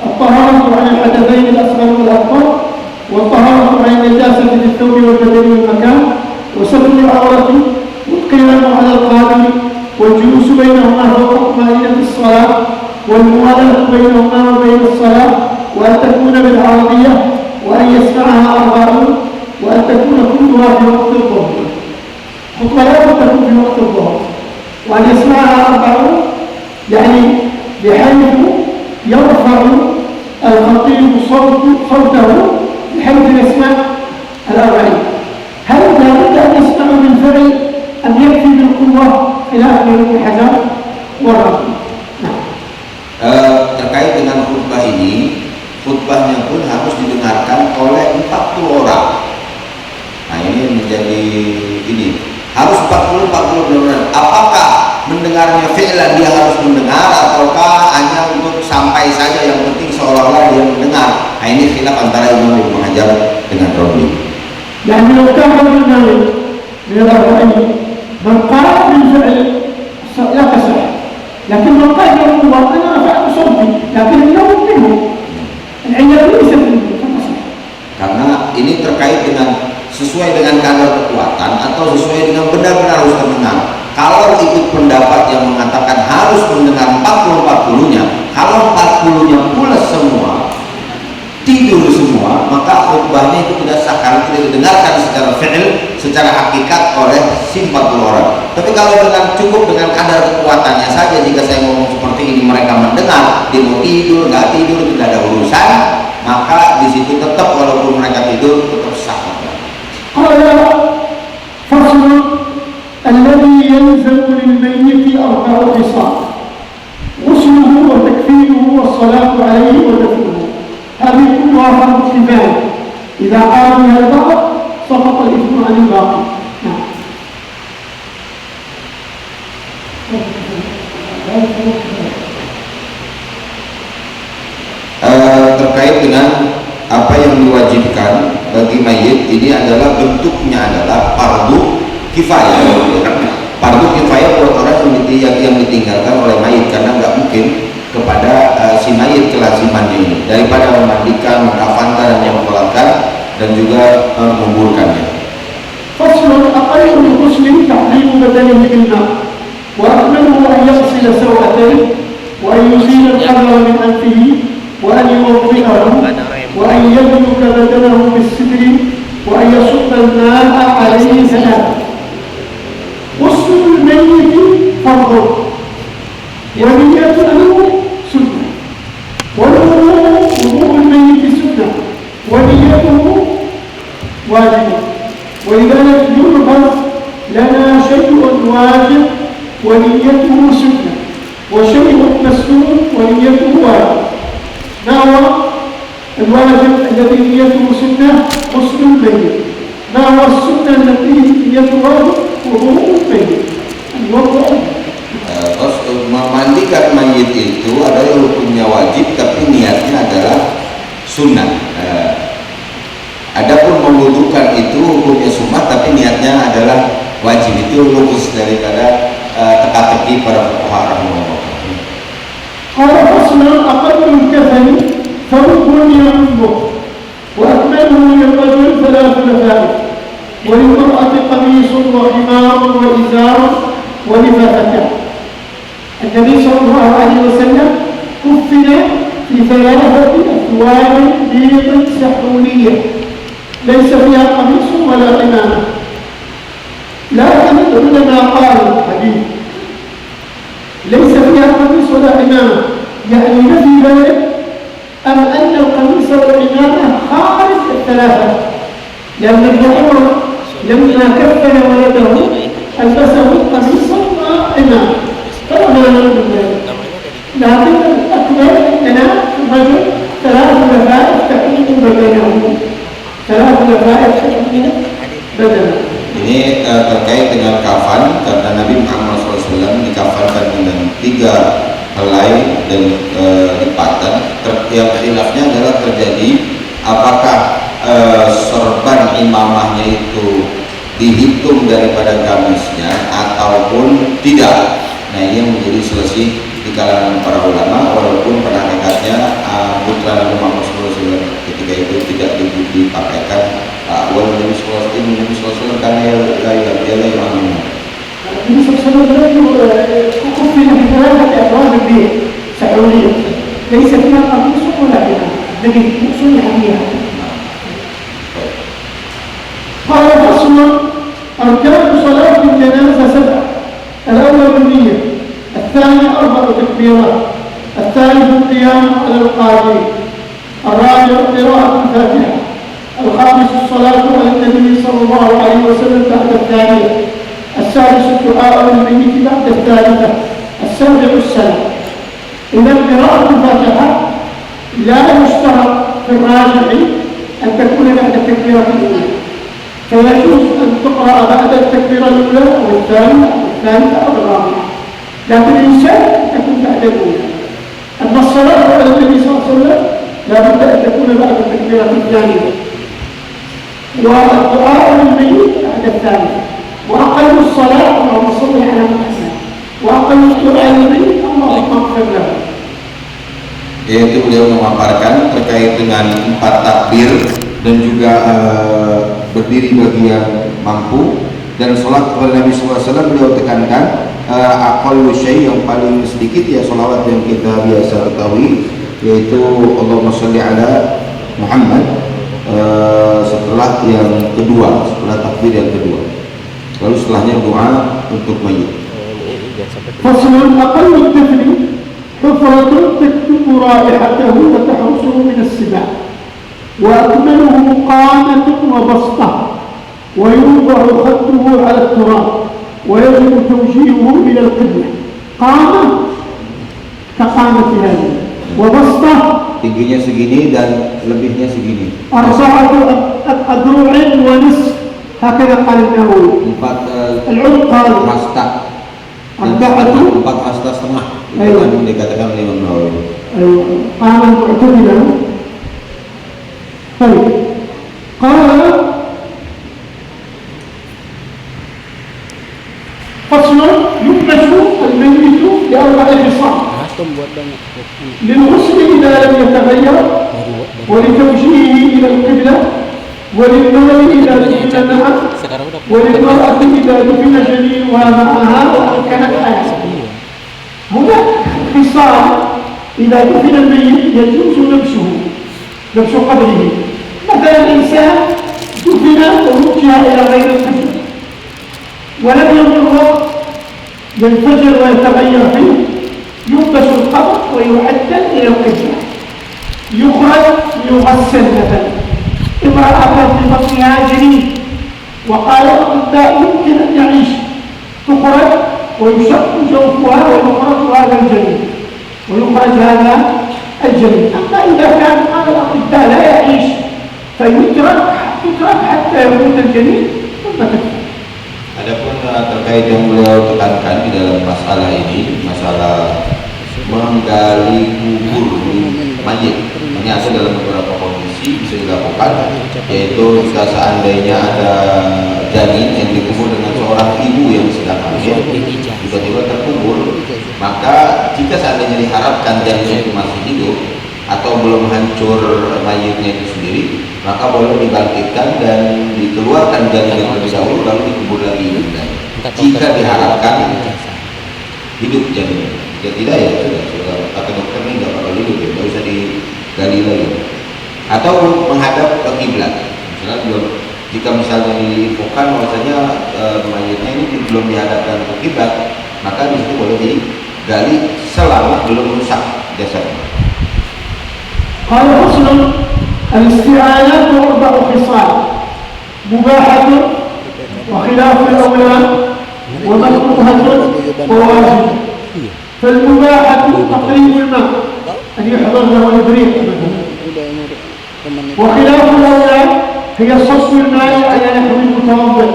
الطهارة عن الحدثين الأصغر والأكبر، والطهارة عن النجاسة في الثوب والبدن والمكان، وستر العورة، والقيام على القادم، والجلوس بينهما فوق طمأنينة الصلاة، والموالاة بينهما وبين الصلاة، وأن تكون بالعربية، وأن يسمعها أربعون، وأن تكون كلها في وقت الظهر. خطبة لا تكون في وقت الظهر، وأن يسمعها أربعون يعني بحيث يرفع الخطيب صوته بحيث يسمع الأربعين. هل لابد أن يسمع بالفعل أم يكفي بالقوة خلاف ابن حجر والرافضي؟ Terkait dengan khutbah ini, khutbahnya pun harus didengarkan oleh 40 orang. Nah ini menjadi ini harus 40 benar-benar. Apakah mendengarnya fi'lan dia harus mendengar ataukah hanya untuk sampai saja, yang penting seolah-olah dia mendengar? Nah ini khilaf antara Imam Ibnu Hajar dengan Romli. يعني لو كان النووي من الأربعين من قال بالفعل لا تصح، لكن من قال بالقوة أنا رفعت صوتي لكن النوم منه العلم ليس منه فتصح. Karena ini terkait dengan sesuai dengan kadar kekuatan atau sesuai dengan benar-benar harus terdengar. Kalau ikut pendapat yang mengatakan harus mendengar 40-40-nya, kalau 40-nya pula semua tidur semua, maka khutbahnya itu tidak sah karena tidak didengarkan secara fi'il, secara hakikat oleh si 40 orang. Tapi kalau dengan cukup dengan kadar kekuatannya saja, jika saya ngomong seperti ini mereka mendengar, dia mau tidur, nggak tidur, tidak ada urusan, maka di situ tetap walaupun mereka tidur tetap sah. قال فصل الذي يلزم للميت 4 خصال: غسله وتكفينه والصلاة عليه ودفنه. هذه كلها فرض كفاية، إذا قام بها البعض سقط الإثم عن الباقي. Terkait dengan apa yang diwajibkan bagi mayit, ini adalah bentuknya adalah fardu kifayah. Fardu kifayah buat orang yang ditinggalkan oleh mayit, karena nggak mungkin kepada si mayit kelazimannya ini daripada memandikan, mengkafankan dan menyolatkan dan juga menguburkannya. فصل أقل المسلم تحريم بدنه بالماء، وأكمله أن يغسل سوءتيه، وأن يزيل الحذر من أنفه، وأن يوضئه، وأن يدلك بدنه بالسدر، وأن يصب الماء عليه 3. غسل الميت فرض، ونيته سنة، وضوء الميت سنة، ونيته واجب. ولذلك يلغى لنا شيء واجب ونيته سنة، وشيء مسنون ونيته واجب. ما هو الواجب الذي نيته سنة؟ غسل الميت. ما هو السنة التي نيته واجب؟ وضوء الميت. الوضوء Terus memandikan mayit itu adalah hukumnya wajib, tapi niatnya adalah sunnah. Adapun mewudukan itu hukumnya sunnah, tapi niatnya adalah wajib. Itu lupus daripada teka-teki para fuqaha rahimahullah. قال فصل أقل الكفن ثوب ينبه، وأكمله أنه للرجل 3 لفائف وللمرأة قميص وخمار وإزار ولفافتان. النبي صلى الله عليه وسلم كفن في 3 أثواب بيض سحولية ليس فيها قميص ولا عمامة. لكن العلماء قالوا الحديث ليس فيها قميص ولا عمامة، يعني نفي ذلك أم أن القميص والعمامة خارج ال3؟ لأن ابن عمر لما كفن ولده ألبسه قميصا وعمامة فما نقول ذلك. لكن الأكمل أننا الرجل 3 لفائف تحمل بدنه، 3 لفائف تحمل بدنه. Ini terkait dengan kafan, karena Nabi Muhammad SAW dikafankan dengan 3 helai dan lipatan. Yang khilafnya adalah terjadi apakah sorban imamahnya itu dihitung daripada gamisnya ataupun tidak. Nah, ini yang menjadi selisih di kalangan para ulama, walaupun pada hakikatnya putra Nabi Muhammad SAW ketika itu tidak dipakaikan walaupun Nabi SAW karena dia lah yang amin. النبي صلى الله عليه وسلم كفن في 3 أثواب بيض سحولية ليس فيها قميص ولا عمامة، النبي صلح بها. قال فصل: أركان صلاة الجنازة 7: الأول النية، الثاني 4 تكبيرات، الثالث القيام على القادر، الرابع قراءة الفاتحة، الخامس الصلاة على النبي صلى الله عليه وسلم بعد الثانية، السادس الدعاء للميت بعد الثالثة، السابع السلام. إذا قراءة الفاتحة لا يشترط في الراجح أن تكون بعد التكبيرة الأولى، فيجوز أن تقرأ بعد التكبيرة الأولى أو الثانية أو الثالثة أو الرابعة، لكن إن شاء تكون بعد الأولى. أما الصلاة على النبي صلى الله عليه وسلم لا بد أن تكون بعد التكبيرة الثانية، والدعاء للميت بعد الثالثة، وأقل الصلاة اللهم صل على محمد، وأقل الدعاء للميت اللهم اغفر له. Yaitu beliau memaparkan terkait dengan 4 takbir dan juga berdiri bagi yang mampu, dan sholat kepada Nabi SAW beliau tekankan aqallu syai' yang paling sedikit ya sholawat yang kita biasa ketahui, yaitu Allahumma sholli ala Muhammad setelah yang kedua, setelah takbir yang kedua, lalu setelahnya doa untuk mayit. فصل: أقل الدفن حفرة تكتم رائحته وتحرسه من السباع، وأكمله قامة وبسطة، ويوضع خده على التراب، ويجب توجيهه إلى القبلة. قامة كقامة هذه، وبسطة tingginya segini dan lebihnya segini. 4 أذرع ونصف هكذا قال النووي. 4 العمق قال hasta dan 4 hasta setengah. Itu kan dikatakan oleh Imam Nawawi. قام المعتدلة. طيب قال فصل: ينبش الميت ل4 خصال: للغسل إذا لم يتغير، ولتوجيهه إلى القبلة، وللنوم إذا دفن معه، وللمرأة إذا دفن جنينها معها وأمكنت حياته. هنا خصال إذا دفن الميت يجوز نبش قبره. مثلا الإنسان دفن ووجه إلى غير القبلة ولم يمر الوقت ينفجر ويتغير فيه، ينبش القبر ويعدل إلى القبلة، يخرج ليغسل مثلا. امرأة في بطنها جنين وقال الأطباء يمكن أن يعيش، تخرج ويشق جوفها ويخرج هذا الجنين ويخرج هذا الجنين. أما إذا كان قال الأطباء لا يعيش فيترك حتى يموت الجنين ثم تكفى. Adapun terkait yang beliau tekankan di dalam masalah ini, masalah menggali kubur mayit, ini ada dalam beberapa kondisi bisa dilakukan, yaitu jika seandainya ada janin yang dikubur dengan seorang ibu yang sedang hamil, tiba-tiba terkubur, maka jika seandainya diharapkan janinnya itu masih hidup atau belum hancur mayitnya itu sendiri, maka boleh dibangkitkan dan dikeluarkan janin terlebih dahulu lalu dikubur lagi jika diharapkan hidup janin. Jika tidak ya sudah kata dokter ini nggak bakal hidup ya, nggak usah digali lagi. Atau menghadap ke kiblat. Misalnya jika misalnya diinfokan bahwasanya mayatnya ini belum dihadapkan ke kiblat, maka di situ boleh digali selama belum rusak jasadnya. قال فصل الاستعانات أربع خصال مباحة وخلاف الأولى ومكروهة وواجبة. فالمباحة تقريب الماء أن يحضر له الإبريق، وخلاف الأولى هي صص الماء على نحو المتوضئ.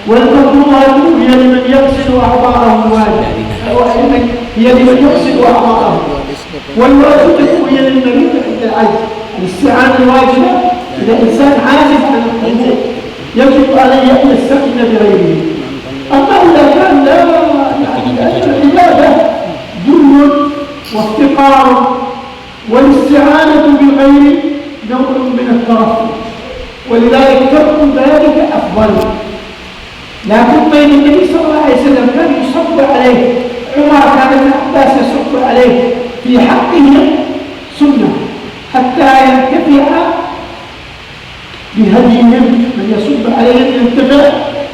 والمكروهة هي لمن يغسل أعضاءه الواجب، هي لمن يغسل أعضاءه. والواجبة هي للمريض عند العجز. الاستعانة الواجبة إذا إنسان عاجز عن الوضوء يجب عليه أن يستعين بغيره. أما إذا كان لا العبادة ذل وافتقار، والاستعانة بالغير نوع من الترفه، ولذلك ترك ذلك أفضل. لكن بين النبي صلى الله عليه وسلم كان يصب عليه، عمر كان ابن عباس يصب عليه في حقهم سنة حتى ينتفع بهديهم، من يصب عليهم ينتفع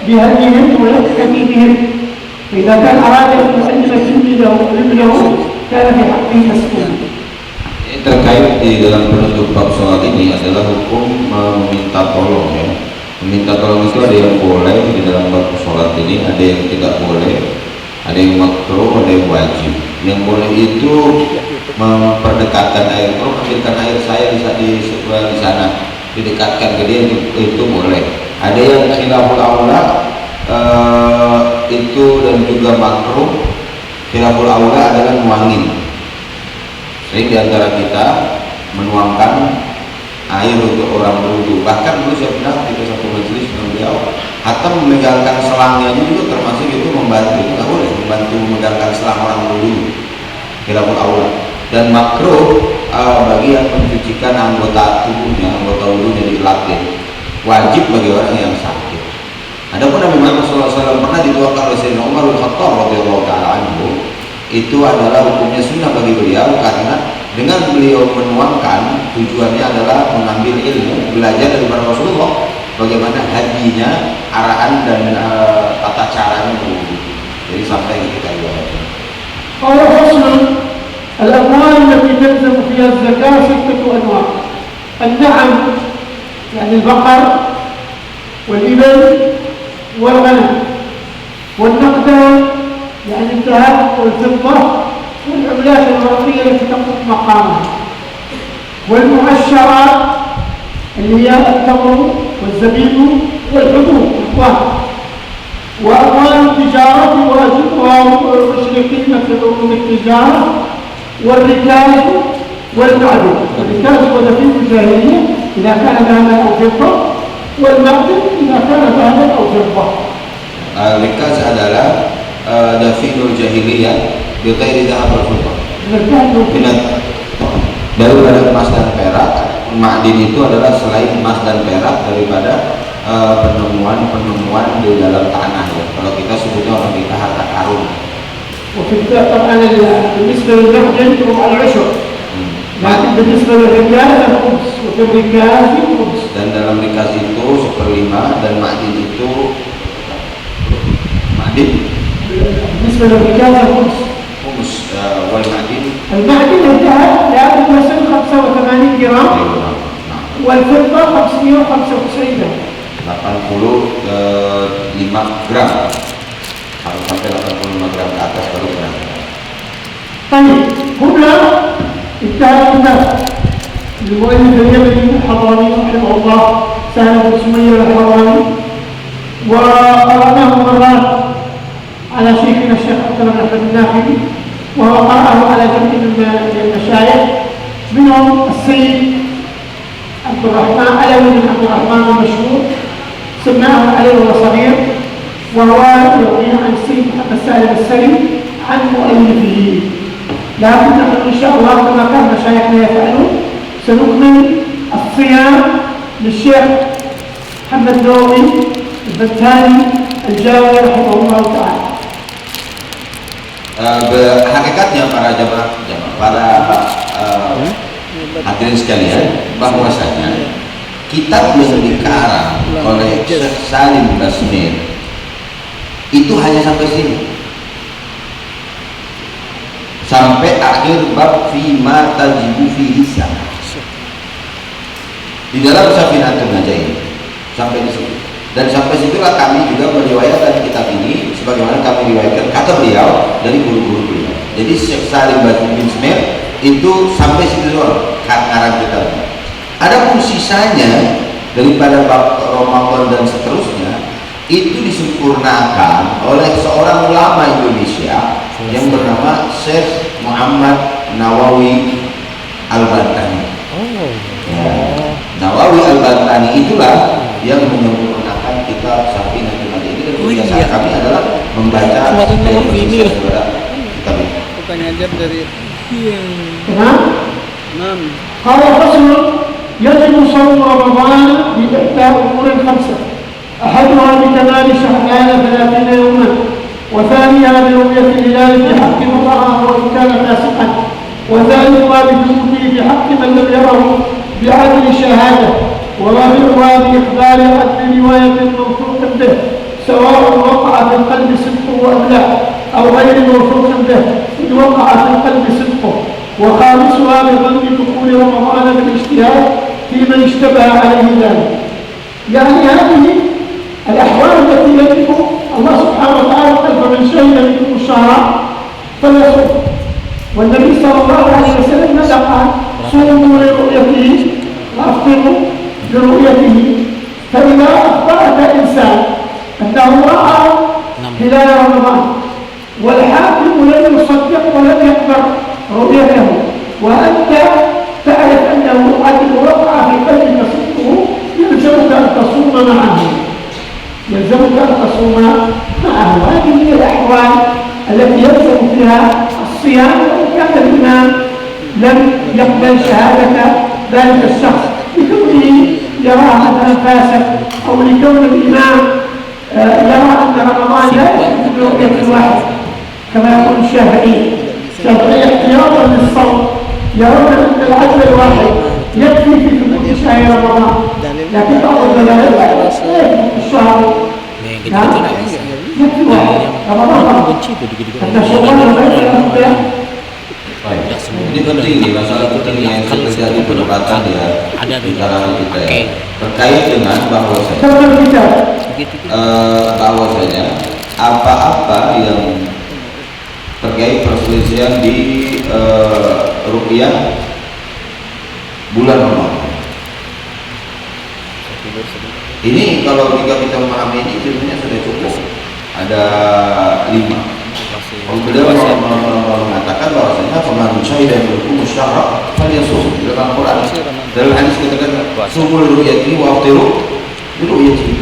بهديهم ويقتدي بهم. فإذا كان أراد أن يعلم ابنه كان في حقه مسؤولا. Terkait di dalam penutup bab sholat ini adalah hukum meminta tolong ya. Meminta tolong itu ada yang boleh di dalam bab sholat ini, ada yang tidak boleh, ada yang makruh, ada yang wajib. Yang boleh itu memperdekatkan air, kalau ambilkan air saya di sana, didekatkan ke dia itu boleh. Ada yang khilaful aula itu dan juga makruh. Khilaful aula adalah nuangin. Sering diantara kita menuangkan air untuk orang berwudu. Bahkan dulu saya pernah di satu majelis dengan beliau, hatta memegangkan selangnya juga termasuk itu membantu. Itu nggak boleh membantu memegangkan selang orang berwudu. Khilaful aula. Dan makruh bagi yang mencucikan anggota tubuhnya, anggota wudunya dilatih. Wajib bagi orang yang sakit. Adapun Nabi Muhammad SAW pernah dituangkan oleh Sayyidina Umar bin Khattab radhiyallahu taala anhu. Itu adalah hukumnya sunnah bagi beliau karena dengan beliau menuangkan tujuannya adalah mengambil ilmu, belajar dari Rasulullah bagaimana hadinya, arahan dan tata caranya berwudu. Jadi sampai kita riwayatkan. قال فصل الأموال التي تلزم فيها الزكاة 6 أنواع: النعم يعني البقر والإبل والغنم، والنقدان يعني الذهب والفضة والعملات الورقية التي تقوم مقامها، والمعشرات اللي هي التمر والزبيب والحبوب وأموال التجارة واجبها المشركين مثل عروض التجارة والركاز والمعدن. الركاز هو دفين الجاهلية إذا كان ذهبا أو فضة، والمعدن إذا كان ذهبا أو فضة. Rikaz adalah dafinul jahiliyah bighairi dhahab wal fiddah. Daripada emas dan perak, ma'din itu adalah selain emas dan perak daripada penemuan-penemuan di dalam tanah ya. Kalau kita sebutnya orang kita harta karun. وفي طبعا بالنسبة للمعدن ربع العشر، لكن بالنسبة للركاز الخبز، وفي الركاز الخبز. Dan dalam rikaz itu 1/5 dan ma'din itu بالنسبة للركاز الخبز خمس والمعدن المعدن الذهب يأخذ مثلا 85 جرام والفضة 595 جرام. 85 gram harus sampai 85 gram ke atas baru gram. طيب هنا انتهى الناس المؤلف اليمني الحضرمي رحمه الله سهل بن سمية الحضرمي، وقرأناه مرات على شيخنا الشيخ عبد الله بن الناخبي، وهو قرأه على جمع من المشايخ منهم السيد عبد الرحمن علوي بن عبد الرحمن المشهور سمعه عليه وهو صغير، وهو يروي عن السيد محمد سالم السري عن مؤلفه. لكن نحن ان شاء الله كما كان مشايخنا يفعلون سنكمل الصيام للشيخ محمد نووي البتاني الجاوي رحمه الله تعالى. Hakikatnya para hadirin sekalian, bahwasanya kitab yang dikarang oleh Syekh Salim Basmir itu hanya sampai sini, sampai akhir bab fima tajibu fihi sana. Di dalam Safinatul Najain sampai di situ, dan sampai situlah kami juga meriwayatkan kitab ini sebagaimana kami riwayatkan kata beliau dari guru-guru beliau. Jadi Syekh Salim Basmir itu sampai situ doang karang kitab. Adapun sisanya daripada bab Ramadan dan seterusnya itu disempurnakan oleh seorang ulama Indonesia yang bernama Syekh Muhammad Nawawi Al-Bantani. Ya, Nawawi Al-Bantani itulah yang menyempurnakan kitab Safinatul Najain ini, dan kebiasaan kami adalah membaca kitab ini. Bukan ngajar dari قال فصل يجب صوم رمضان بإحدى أمور خمسة، أحدها بكمال شعبان 30 يوما، وثانيها برؤية الهلال في حق من رآه وإن كان فاسقا، وثالثها بثبوته في حق من لم يره بعدل شهادة، ورابعها بإخبار عدل رواية موثوق به سواء وقع في القلب صدقه أم لا، أو غير موثوق به إن وقع في القلب صدقه، وخامسها بظن دخول رمضان بالاجتهاد في من اشتبه عليه ذلك. يعني هذه الأحوال التي يجب الله سبحانه وتعالى قال فمن شهد منكم الشهر فليصوم، والنبي صلى الله عليه وسلم ماذا قال؟ صوموا لرؤيته وأفطروا لرؤيته. فإذا أخبرك إنسان أنه رأى هلال رمضان والحاكم لم يصدق ولم يقبل رؤيته، وأنت تعرف أنه قد وقع في قلبك صدقه، يلزمك أن تصوم معه، يلزمك أن تصوم معه. هذه هي الأحوال التي يلزم فيها الصيام، وإن كان الإمام لم يقبل شهادة ذلك الشخص لكونه يرى مثلا فاسق، أو لكون الإمام يرى أن رمضان لا يكفي برؤية واحد كما يقول الشافعي احتياطا للصوم، يرون أن العدل الواحد يكفي في ثبوت شهر رمضان، لكن بعض الدلالات لا يكفي الشهر. نعم يكفي واحد رمضان حتى شوال وغيره. Ini penting nih, masalah penting yang terjadi perdebatan ya di kalangan kita ya, terkait dengan bahwasanya apa-apa yang terkait perselisihan di rupiah bulan Ramadan. Ini kalau jika kita memahami ini ilmunya sudah cukup. Ada 5. Beliau mengatakan bahwasanya pemandu syahid dan berhukum syara falyasum. Dalam Al-Quran dalam hadis katakan sumul ru'yati wa aftiru ru'yati.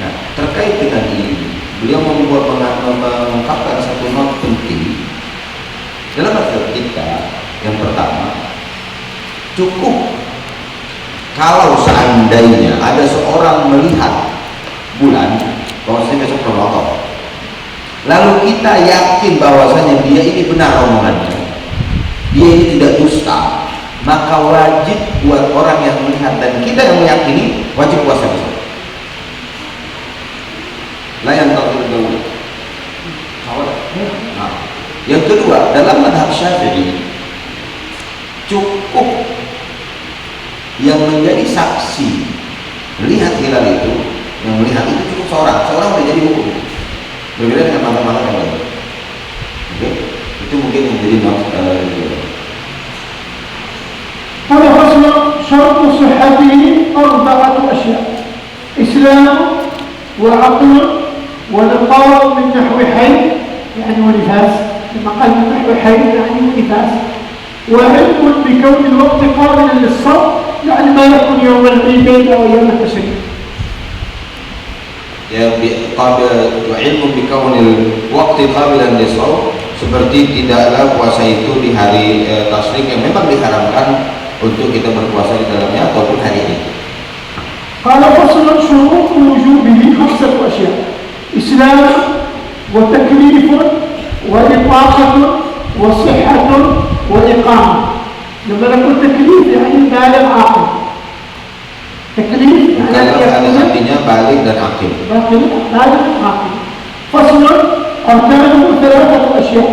Nah, terkait dengan ini beliau mengungkapkan satu not penting dalam masyarakat kita. Yang pertama, cukup kalau seandainya ada seorang melihat bulan bahwasanya besok Ramadan, lalu kita yakin bahwasanya dia ini benar omongannya, dia ini tidak dusta, maka wajib buat orang yang melihat dan kita yang meyakini wajib puasa besok. Layan tak terdahulu. Nah, yang kedua, dalam mazhab Syafi'i cukup yang menjadi saksi melihat hilal itu, yang melihat itu cukup seorang sudah jadi hukum. Berbeda dengan mazhab-mazhab yang lain. Oke, itu mungkin yang menjadi هذا فصل شرط صحته 4 أشياء: إسلام وعقل ونقاء من نحو حي يعني ونفاس، لما قال من نحو حي يعني ونفاس، وعلم بكون الوقت قابلا للصوم يعني ما يكون يوم العيدين أو يوم التشريق. Ya, ilmu bikaunil waktu qabilan lisawm, seperti tidaklah puasa itu di hari tasyrik yang memang diharamkan untuk kita berpuasa di dalamnya ataupun hari ini. قال فصل شروط وجوبه 5 أشياء: إسلام وتكليف وإطاقة وصحة وإقامة. لما نقول تكليف يعني بالغ عاقل. تكليف Mukallaf ada artinya balik dan akil. بالغ عاقل. فصل أركانه 3 أشياء: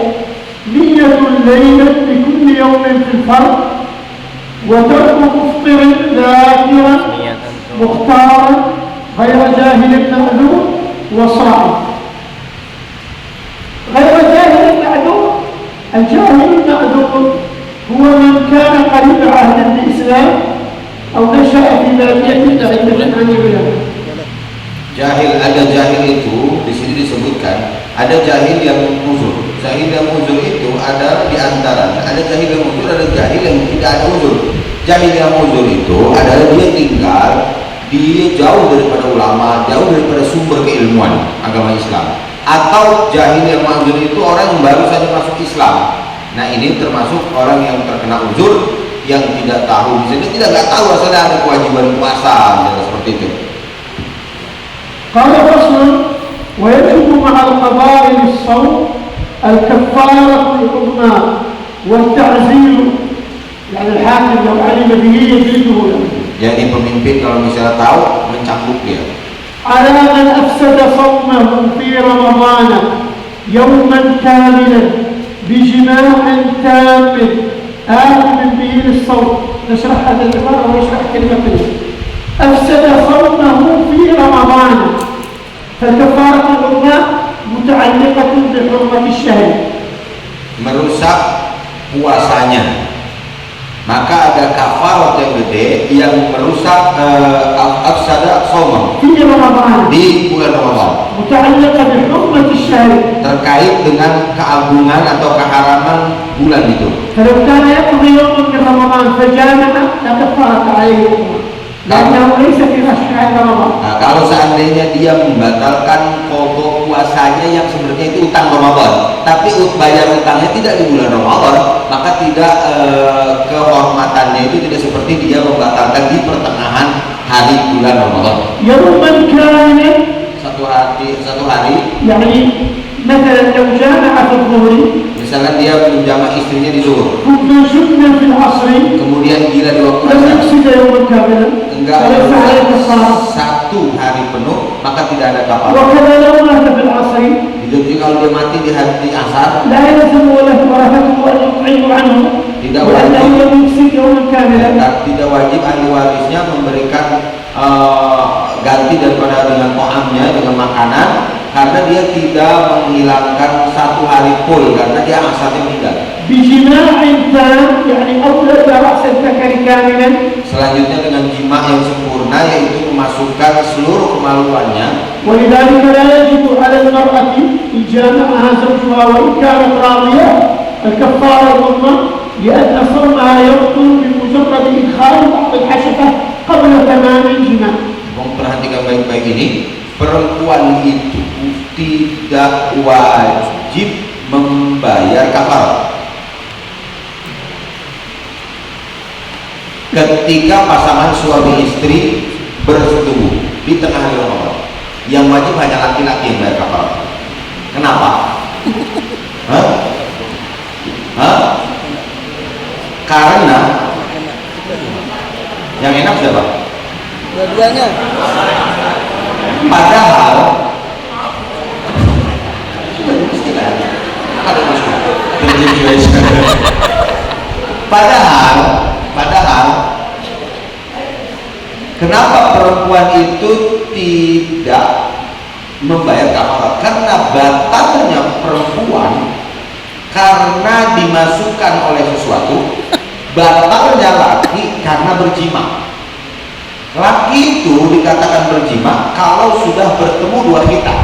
نية الليلة لكل يوم في الفرد، وترك مفطر ذاكرا مختارا غير جاهل معذور وصائم. غير جاهل معذور، الجاهل المعذور هو من كان قريب عهد بالإسلام أو نشأ في بادية بعيدة عن العلماء. Jahil, ada jahil itu di sini disebutkan ada jahil yang uzur. Jahil yang uzur itu ada di antaranya ada jahil yang uzur, ada jahil yang tidak ada uzur. Jahil yang uzur itu adalah dia tinggal dia jauh daripada ulama, jauh daripada sumber keilmuan agama Islam. Atau jahil yang uzur itu orang yang baru saja masuk Islam. Nah ini termasuk orang yang terkena uzur, yang tidak tahu, misalnya tidak tahu asalnya ada kewajiban puasa, misalnya seperti itu. قال فصل ويجب مع القضاء للصوم الكفارة العظمى والتعزير، يعني الحاكم لو علم به يجلده له. Jadi pemimpin kalau misalnya tahu mencambuk dia. على من أفسد صومه في رمضان يوما كاملا بجماع تام آثم به للصوم. نشرح هذا العبارة ونشرح كلمة أفسد صومه في رمضان، فالكفارة العظمى متعلقة بحرمة الشهر. Merusak puasanya, maka ada kafarat yang gede yang merusak afsada shaumah في رمضان di bulan Ramadan, متعلقة بحرمة الشهر، terkait dengan keagungan atau keharaman bulan itu. فلو كان يقضي يوم من رمضان فجامع لا كفارة عليه لأنه ليس في أشهر رمضان. Nah, kalau seandainya dia membatalkan pokok puasanya yang sebenarnya itu utang Ramadan, tapi bayar utangnya tidak di bulan Ramadan, maka tidak kehormatannya itu tidak seperti dia membatalkan di pertengahan hari bulan Ramadan. يوما كاملا Satu hari يعني مثلا لو جامع في الظهر misalkan dia menjamak istrinya di zuhur, ثم جبنا في العصر kemudian gila di waktu لم asar, يفسد يوما كاملا enggak فليس عليه كفارة. satu hari penuh, maka tidak ada kafarat. وكذا لو مات في العصر Jadi kalau dia mati di hari di asar, لا يلزم له ورثته أن يطعم عنه tidak لأنه wajib لم يفسد يوما كاملا. tidak wajib ahli warisnya memberikan ganti daripada dengan to'amnya, dengan makanan, karena dia tidak menghilangkan satu hari full karena dia asalnya meninggal. بجماع تام يعني أولد رأس الذكر كاملا. Selanjutnya dengan jima yang sempurna, yaitu memasukkan seluruh kemaluannya. ولذلك لا يجب على المرأة إن جامعها زوجها وإن كانت راضية الكفارة العظمى، لأن صومها يبطل بمجرد إدخال بعض الحشفة قبل تمام الجماع. Perhatikan baik-baik ini, perempuan itu tidak wajib membayar kafarat ketika pasangan suami istri bersetubuh di tengah hari Ramadan. Yang wajib hanya laki-laki yang bayar kafarat. Kenapa? Karena yang enak siapa? Dua-duanya. Padahal kenapa perempuan itu tidak membayar kafarat? Karena batalnya perempuan karena dimasukkan oleh sesuatu, batalnya laki karena berjima. Laki itu dikatakan berjima kalau sudah bertemu dua khitan.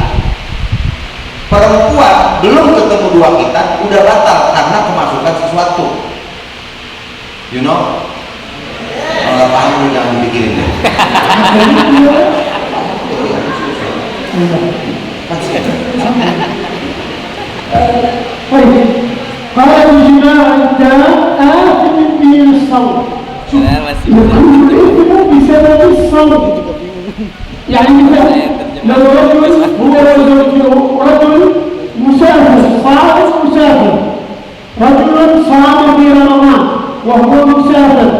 Perempuan belum ketemu dua khitan udah batal karena kemasukan sesuatu. You know? Kalau paham lu jangan dipikirin deh. طيب قال الجماع التام آثم به للصوم. يكون الإثم بسبب الصوم يعني مثال لو رجل هو وزوجته رجل مسافر صائم مسافر، رجل صام في رمضان وهو مسافر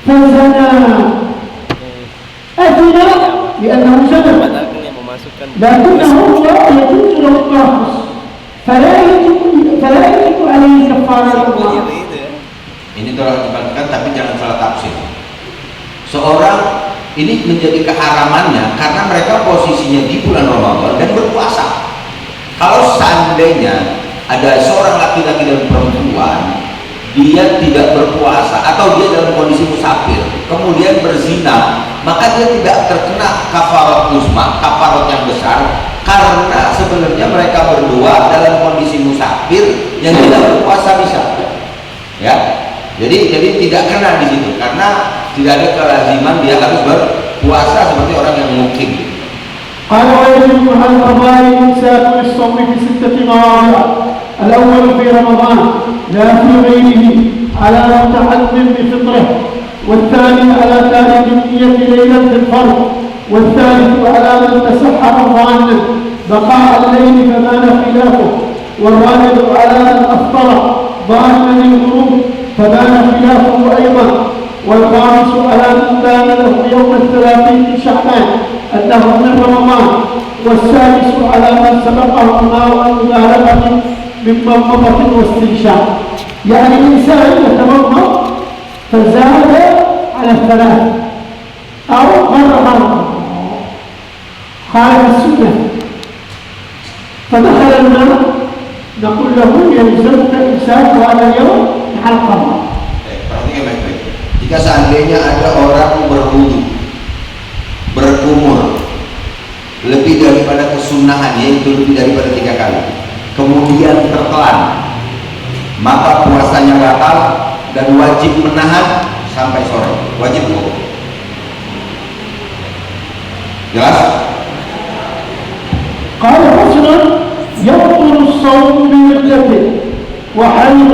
فزنى أثم لأنه زنى، لكنه هو يجوز له الترخص فلا يجب عليه كفارة الله. Ini tolong diperhatikan, tapi jangan salah tafsir. Seorang ini menjadi keharamannya karena mereka posisinya di bulan Ramadan dan berpuasa. Kalau seandainya ada seorang laki-laki dan perempuan, dia tidak berpuasa atau dia dalam kondisi musafir, kemudian berzina, maka dia tidak terkena kafarat uzma, kafarat yang besar, karena sebenarnya mereka berdua dalam kondisi musafir yang tidak berpuasa bisa, ya. Jadi tidak kena di situ karena tidak ada kelaziman dia harus berpuasa seperti orang yang mukim. قال ويجب على القضاء الإمساك بالصوم في 6 مواضع، الأول في رمضان لا في غيره على متعد بفطره، والثاني على تارك النية ليلة الفرض، والثالث على من تسحر ظانا بقاء الليل فبان خلافه، والرابع على من أفطر ظانا الغروب فبان خلافه أيضا، والخامس على من بان له يوم 30 من شعبان أنه من رمضان، والسادس على من سبقه النار المبالغة من مضمضة واستنشاق. يعني الإنسان يتمضمض فزاد على 3 أو غرق خالف السنة فدخل الماء، نقول له يلزمك إمساك هذا اليوم مع القضاء. Perhatikan baik-baik. Jika seandainya ada orang berwudu, berkumur lebih daripada kesunahan, yaitu lebih daripada 3 kali, kemudian tertelan, maka puasanya batal dan wajib menahan sampai sore. Wajib hukum. Jelas? قال فصل يبطل الصوم بمدته وحيض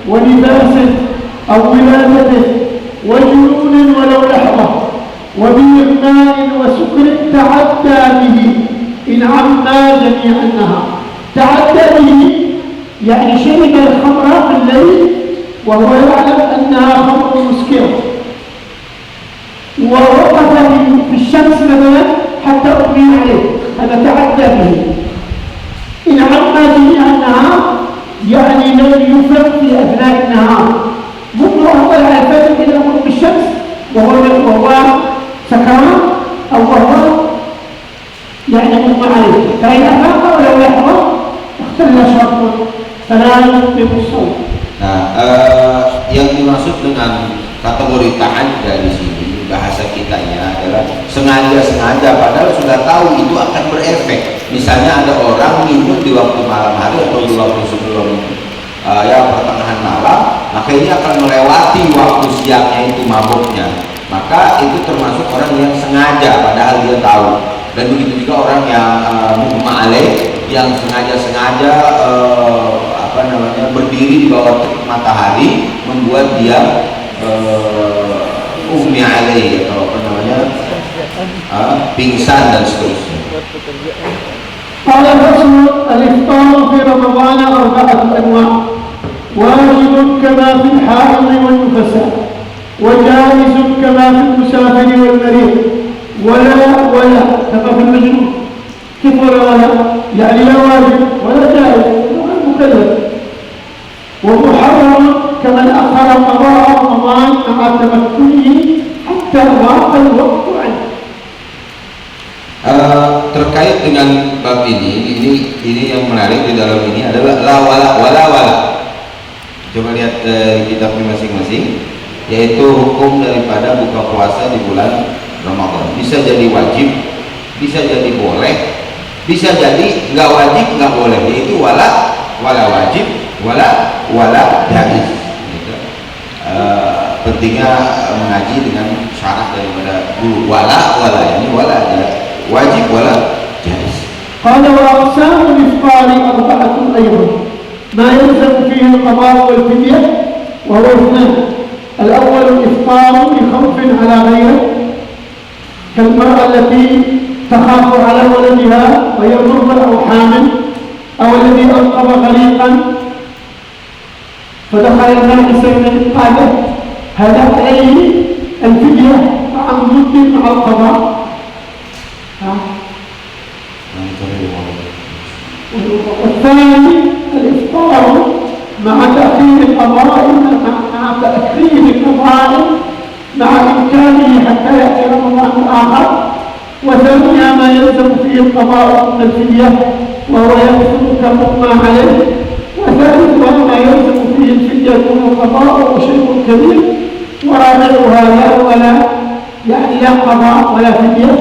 ونفاس أو ولادته وجنون ولو لحظة وبإغماء وسكر تعدى به إن عما جميع النهار. تعدى به يعني شرب الخمر في الليل وهو يعلم أنها خمر مسكرة، ووقف في الشمس مثلا حتى أغمي عليه، هذا تعدى به. إن عما جميع النهار يعني لم يفرق في أثناء النهار، منذ أطلع الفجر إلى غروب الشمس وهو سكران أو وهو يعني مغمى عليه، فإن أفاق ولو لحظة اختل شرطه فلا يبطل الصوم. Nah, yang dimaksud dengan kategori ta'adda di sini bahasa kitanya adalah sengaja padahal sudah tahu itu akan berefek. Misalnya ada orang minum di waktu malam hari atau di waktu sebelum pertengahan malam, maka ini akan melewati waktu siangnya itu mabuknya, maka itu termasuk orang yang sengaja padahal dia tahu. Dan begitu juga orang yang mu'ma'aleh yang sengaja berdiri di bawah terik matahari membuat dia umi alaih atau pingsan dan seterusnya. قال الرسول الإفطار في رمضان 4 أنواع، واجب كما في الحائض والنفساء، وجائز كما في المسافر والمريض، ولا كما في المجنون. كيف ولا يعني لا واجب ولا جائز ولا مكلف، ومحرم كمن أخر قضاء رمضان مع تمكنه حتى ضاق الوقت عنه. Terkait dengan bab ini yang menarik di dalam ini adalah wala. Coba lihat kitabnya masing-masing, yaitu hukum daripada buka puasa di bulan Ramadan. Bisa jadi wajib, bisa jadi boleh, bisa jadi nggak wajib nggak boleh, yaitu wala wajib, wala jaiz. Gitu. Pentingnya mengaji dengan syarah daripada guru. Wala ini wala wajib wala jaiz. قال وأقسام الإفطار 4 أيضا، ما يلزم فيه القضاء والفدية وهو 2. الأول الإفطار بخوف على غيره كالمرأة التي تخاف على ولدها وهي مرضى أو حامل، أو الذي ألقب غريقا فدخل الماء سيدا قال هذا عليه الفدية عن ضد مع القضاء. والثاني الإفطار مع تأخير القضاء مع إمكانه حتى يأتي رمضان آخر. وثانيها ما يلزم فيه القضاء من الفدية وهو يكثر كمغمى عليه. وثالثها ما يلزم فيه الفدية والقضاء وشيء كبير. ورابعها لا قضاء ولا فدية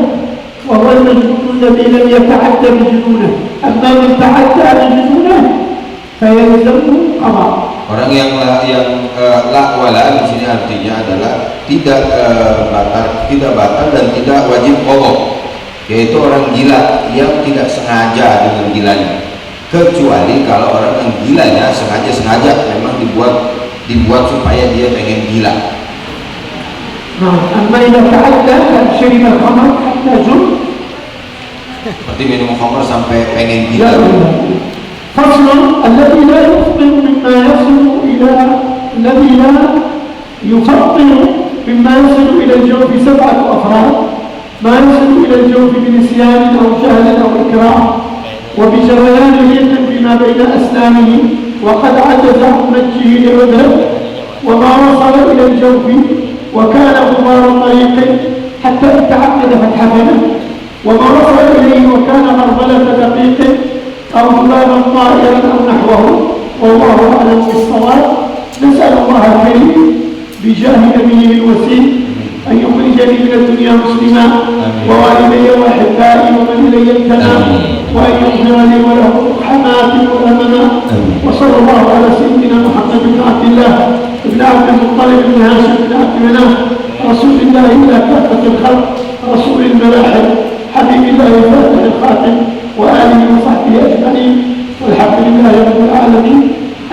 وهو المجنون الذي لم يتعدى بجنونه. أما من تعدى بجنونه فيلزمه قضاء. Orang yang la wala di sini artinya adalah tidak batal dan tidak wajib qadha, yaitu orang gila yang tidak sengaja dengan gilanya, kecuali kalau orang yang gilanya sengaja memang dibuat supaya dia pengen gila. أما إذا تعدى شرب الخمر حتى جن seperti minum khamr sampai pengen gila. فصل الذي لا يفطر مما يصل إلى الجوف 7 أفراد: ما يصل إلى الجوف بنسيان أو جهل أو إكراه، وبجريان ريق فيما بين أسنانه وقد عجز عن مجه لعذره، وما وصل إلى الجوف وكان غبار طريق حتى تعقد فتحته، وما وصل إليه وكان غربلة دقيق أو ذبابا طائرا أو نحوه، والله أعلم بالصواب. نسأل الله الكريم بجاه نبيه الوسيم أن يخرجني من الدنيا مسلما ووالدي وأحبائي ومن إلي انتمى، وأن يغفر لي وله حماتي وأمنا. وصلى الله على سيدنا محمد بن عبد الله بن عبد المطلب بن هاشم بن عبد مناف رسول الله إلى كافة الخلق، رسول المراحل، حبيب الله فاتح الخاتم، وآله وصحبه أجمعين، والحمد لله رب العالمين.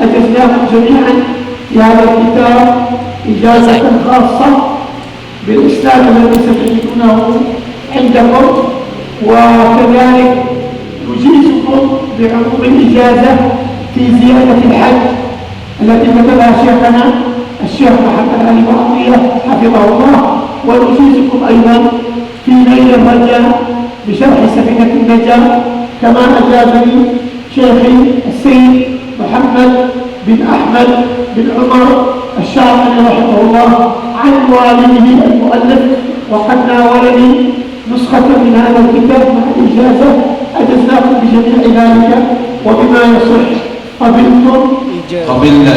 أجزناكم جميعا في هذا الكتاب إجازة خاصة بالإسلام الذي ستجدونه عندكم، وكذلك نجيزكم بعموم الإجازة في زيادة الحج التي كتبها شيخنا الشيخ محمد علي معطية حفظه الله، ونجيزكم أيضا في نيل الرجاء بشرح سفينة النجاة كما أجازني شيخي السيد محمد بن أحمد بن عمر الشاطبي رحمه الله عن والده المؤلف، وقد ناولني نسخة من هذا الكتاب مع الإجازة. أجزناكم بجميع ذلك وبما يصح. قبلنا.